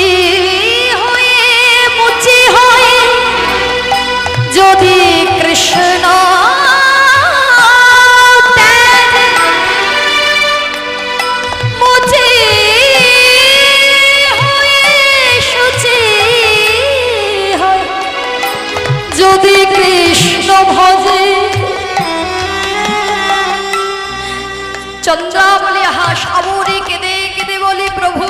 D: হয়ে মুচি হয়ে যদি কৃষ্ণ মুচি হয়ে শুচি হয় যদি কৃষ্ণ ভজে। চন্দ্রা বলে আহা সাবরে কেঁদে কেঁদে বলে প্রভু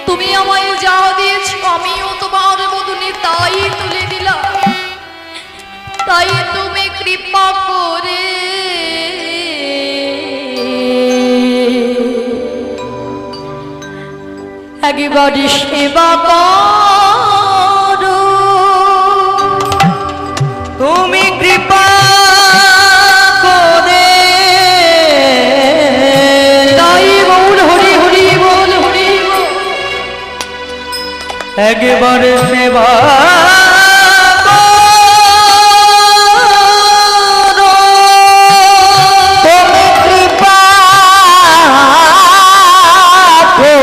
D: তুমি আমায় যা দিয়েছ আমিও তোমার বদনে তাই তুলে দিলাম, তাই তুমি কৃপা করে একবার সেবা করো।
B: তুমি কৃপা করে
D: তাই বল হরি হরি বল হরি বল।
B: একবার সেবা করো। তুমি কৃপা করে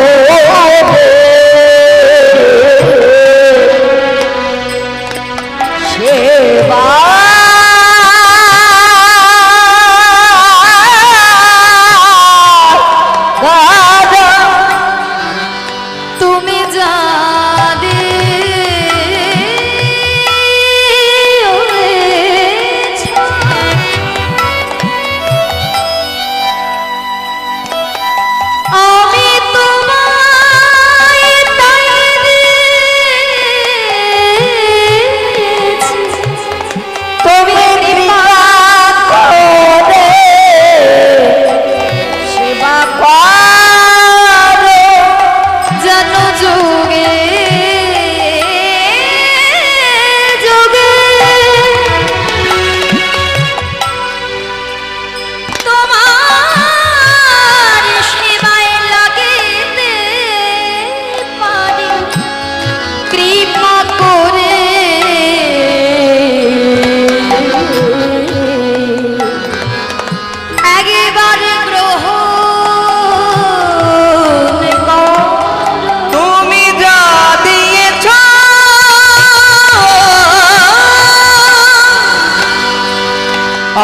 B: সেবা
D: তুমি যা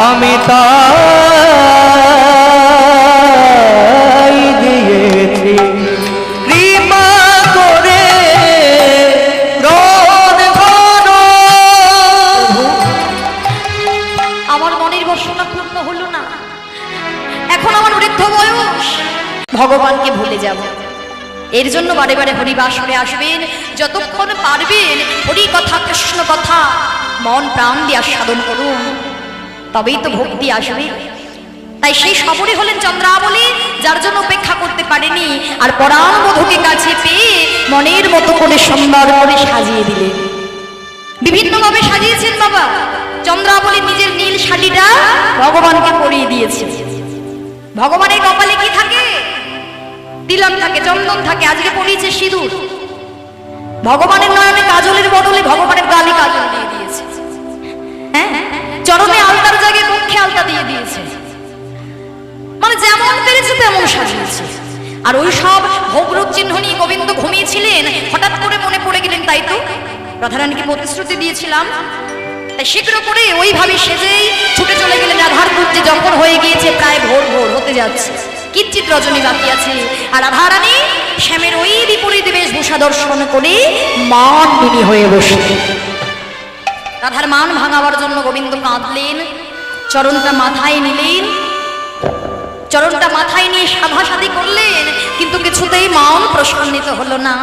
B: আমি তাই দিয়েছি কৃপা করে রোদ ঘন।
D: আমার মনের বাসনা পূর্ণ হলো না, এখন আমার বৃদ্ধ বয়স, ভগবানকে ভুলে যাব। এর জন্য বারে বারে হরিবাসরে আসবেন, যতক্ষণ পারবেন হরি কথা কৃষ্ণ কথা মন প্রাণ দিয়ে আস্বাদন করুন, তবেই তো ভক্তি আসবে। তাই সেই সবরই হলেন চন্দ্রাবলী, যার জন্য অপেক্ষা করতে পারেনি, আর পরাণ বধূকে কাছে পেয়ে মনের মতো করে সুন্দর করে সাজিয়ে দিলেন। বিভিন্নভাবে সাজিয়েছেন বাবা। চন্দ্রাবলী নিজের নীল শাড়িটা ভগবানকে পরিয়ে দিয়েছে। ভগবানের কপালে কি থাকে? তিলক থাকে, চন্দন থাকে, আজকে পরিয়েছে সিঁদুর। ভগবানের নয়নে কাজলের বদলে ভগবানের গালে কাজল দিয়ে দিয়েছে। হ্যাঁ, চরণে আলতার জায়গায় মুখে আলতা দিয়ে দিয়েছে। মানে যেমন পেরেছে তেমন সাজিয়েছে। আর ওই সব ভোগরূপ চিহ্ন নিয়ে গোবিন্দ ঘুমিয়েছিলেন, হঠাৎ করে মনে পড়ে গেলেন, তাই তো রাধারানীকে প্রতিশ্রুতি দিয়েছিলাম। তাই শীঘ্র করে ওইভাবে সেজেই ছুটে চলে গেলেন রাধার কুঞ্জে। যখন হয়ে গিয়েছে প্রায় ভোর ভোর হতে যাচ্ছে, কিঞ্চিত রজনী বাকি আছে, আর রাধারানী শ্যামের ওই বিপরীত বেশভূষা দর্শন করে মান বিনি হয়ে বসলেন। রাধার মান ভাঙাবার জন্য গোবিন্দ কাঁদলেন, চরণটা মাথায় নিলেন, চরণটা মাথায় নিয়ে সাধাসাধি করলেন, কিন্তু কিছুতেই মান প্রসন্নিত হলো না।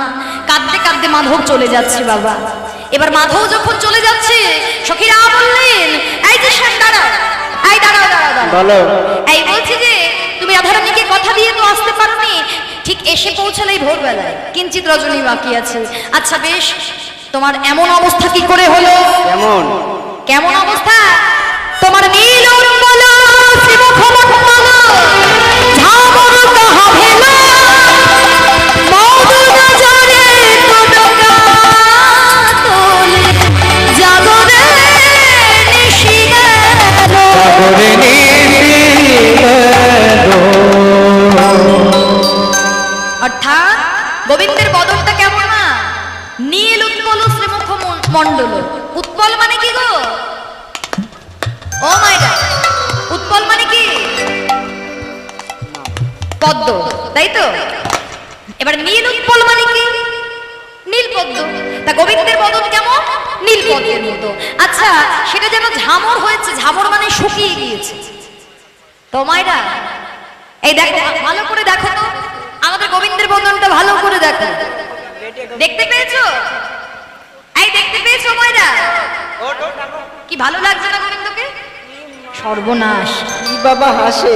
D: কাঁদতে কাঁদতে মাধব চলে যাচ্ছে বাবা। এবার মাধব যখন চলে যাচ্ছে, সখীরা বললেন, এই যে শ্যাম দাঁড়াও, এই দাঁড়াও দাঁড়াও দাঁড়াও,
B: বলো।
D: এই বলছি যে তুমি রাধারানীকে কথা দিয়ে তো আসতে পারোনি, ঠিক এসে পৌঁছালেই ভোরবেলায়, কিঞ্চিত রজনী বাকি আছে। আচ্ছা বেশ, তোমার এমন অবস্থা কি করে হলো?
B: কেমন
D: কেমন অবস্থা? তোমার নীল উর্বল শ্রীমুখ মণ্ডল ঝামর কাহা ভেলা মধু নজরে তোডকা তোলে জাগরে নিশি গেল।
B: সাগরে নিশি গেল।
D: অর্থাৎ গোবিন্দের বদনটা কেমন না? নীল উৎপল শ্রীমুখ মণ্ডল। উৎপল মানে কি গো? ও মাইরা, উৎপল মানে কি? পদ্ম, তাই তো? এবার নীল উৎপল মানে কি? নীল পদ্ম। তা গোবিন্দের বদন কেমন? নীল পদ্মের মতো। আচ্ছা, সেটা যেন ঝামর হয়েছে, ঝামর মানে শুকিয়ে গিয়েছে। তো মাইরা, এই দেখো, ভালো করে দেখো তো, আমাদের গোবিন্দের বদনটা ভালো করে দেখো। দেখতে পেয়েছো? এই দেখতে পেয়েছো মাইরা? কি ভালো লাগছে না গোবিন্দকে? সর্বনাশ,
B: কি বাবা হাসে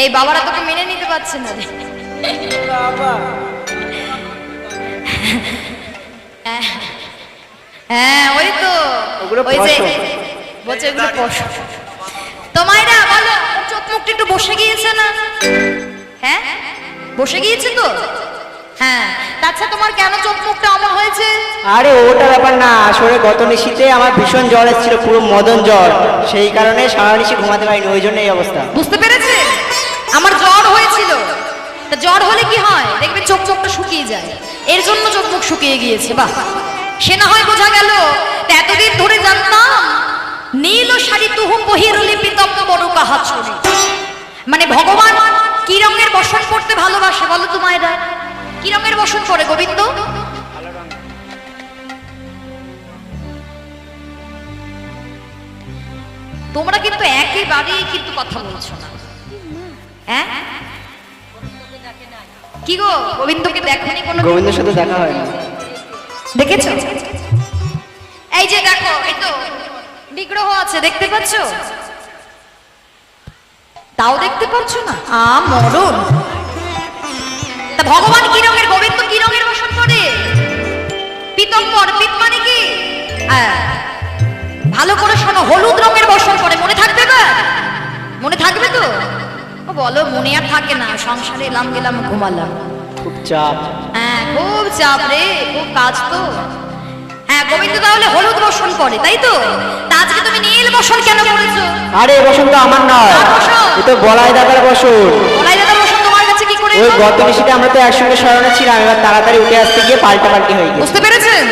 D: এই বাবারা তোকে মেনে নিতে পারছে না রে। হ্যাঁ, ওই তো,
B: ওগুলো
D: ওই যে
B: পশম।
D: বলছে ওগুলো পশম। তো মায়েরা বলো, ওর চোখ মুখটা একটু বসে গিয়েছে না? হ্যাঁ, বসে গিয়েছে তো। হ্যাঁ, আচ্ছা তোমার কেন চোখ মুখটা অমন হয়েছে?
E: আরে ওটা ব্যাপার না, আসলে গত নিশীতে আমার ভীষণ জ্বর এসেছিল, পুরো মদন জ্বর, সেই কারণে সারা নিশি ঘুমাতে পারিনি, ওই জন্য এই অবস্থা।
D: বুঝতে পেরেছে? আমার জ্বর হয়েছিল। তা জ্বর হলে কি হয়? দেখবে চোখ চোখটা শুকিয়ে যায়, এর জন্য চোখ মুখ শুকিয়ে গিয়েছে। বাহ, সে না হয় বোঝা গেল। তা এতদিন ধরে জানতাম নীল শাড়ি তুহু বহিরলি পিতব্য বড় কাহা ছড়ি, মানে ভগবান কি রঙের বসন করতে ভালোবাসে বলো তো মায়েরা? কি রঙের বসন করে গোবিন্দ? তোমরা কিন্তু একেবারেই কিন্তু কথা বলছো না। হ্যাঁ, কি গো, গোবিন্দকে দেখোনি কোনো?
E: গোবিন্দের সাথে দেখা হয় না।
D: দেখেছো? এই যে দেখো, এই তো বিগ্রহ আছে, দেখতে পাচ্ছ? তাও দেখতে পাচ্ছ না? মরণ। তা ভগবান কি রঙের, গোবিন্দ কি রঙের বসন করে? পীতম্বর। পিত মানে কি? ভালো করে শোনো, হলুদ রঙের বসন করে। মনে থাকবে না? মনে থাকবে তো? ও বলো, মনে আর থাকে না, সংসারে এলাম গেলাম ঘুমালাম,
E: খুব চাপ।
D: হ্যাঁ খুব চাপ রে, খুব কাজ তো। হ্যাঁ, গোবিন্দ তাহলে হলুদ বসন করে, তাই তো? তা আজকে তুমি নীল বসন কেন করেছো?
E: আরে এই বসন তো আমার নয়,
D: কার বসন?
E: এ তো বলাই দাদার বসন।
D: বলাই দাদার বসন তোমার কাছে কি করে
E: ওই
D: এলো?
E: গত নিশীতে আমরা তো একসঙ্গে স্মরণে ছিলাম, এবার তাড়াতাড়ি উঠে আসতে গিয়ে পাল্টাপাল্টি হয়ে গেছে।
D: বুঝতে পেরেছেন?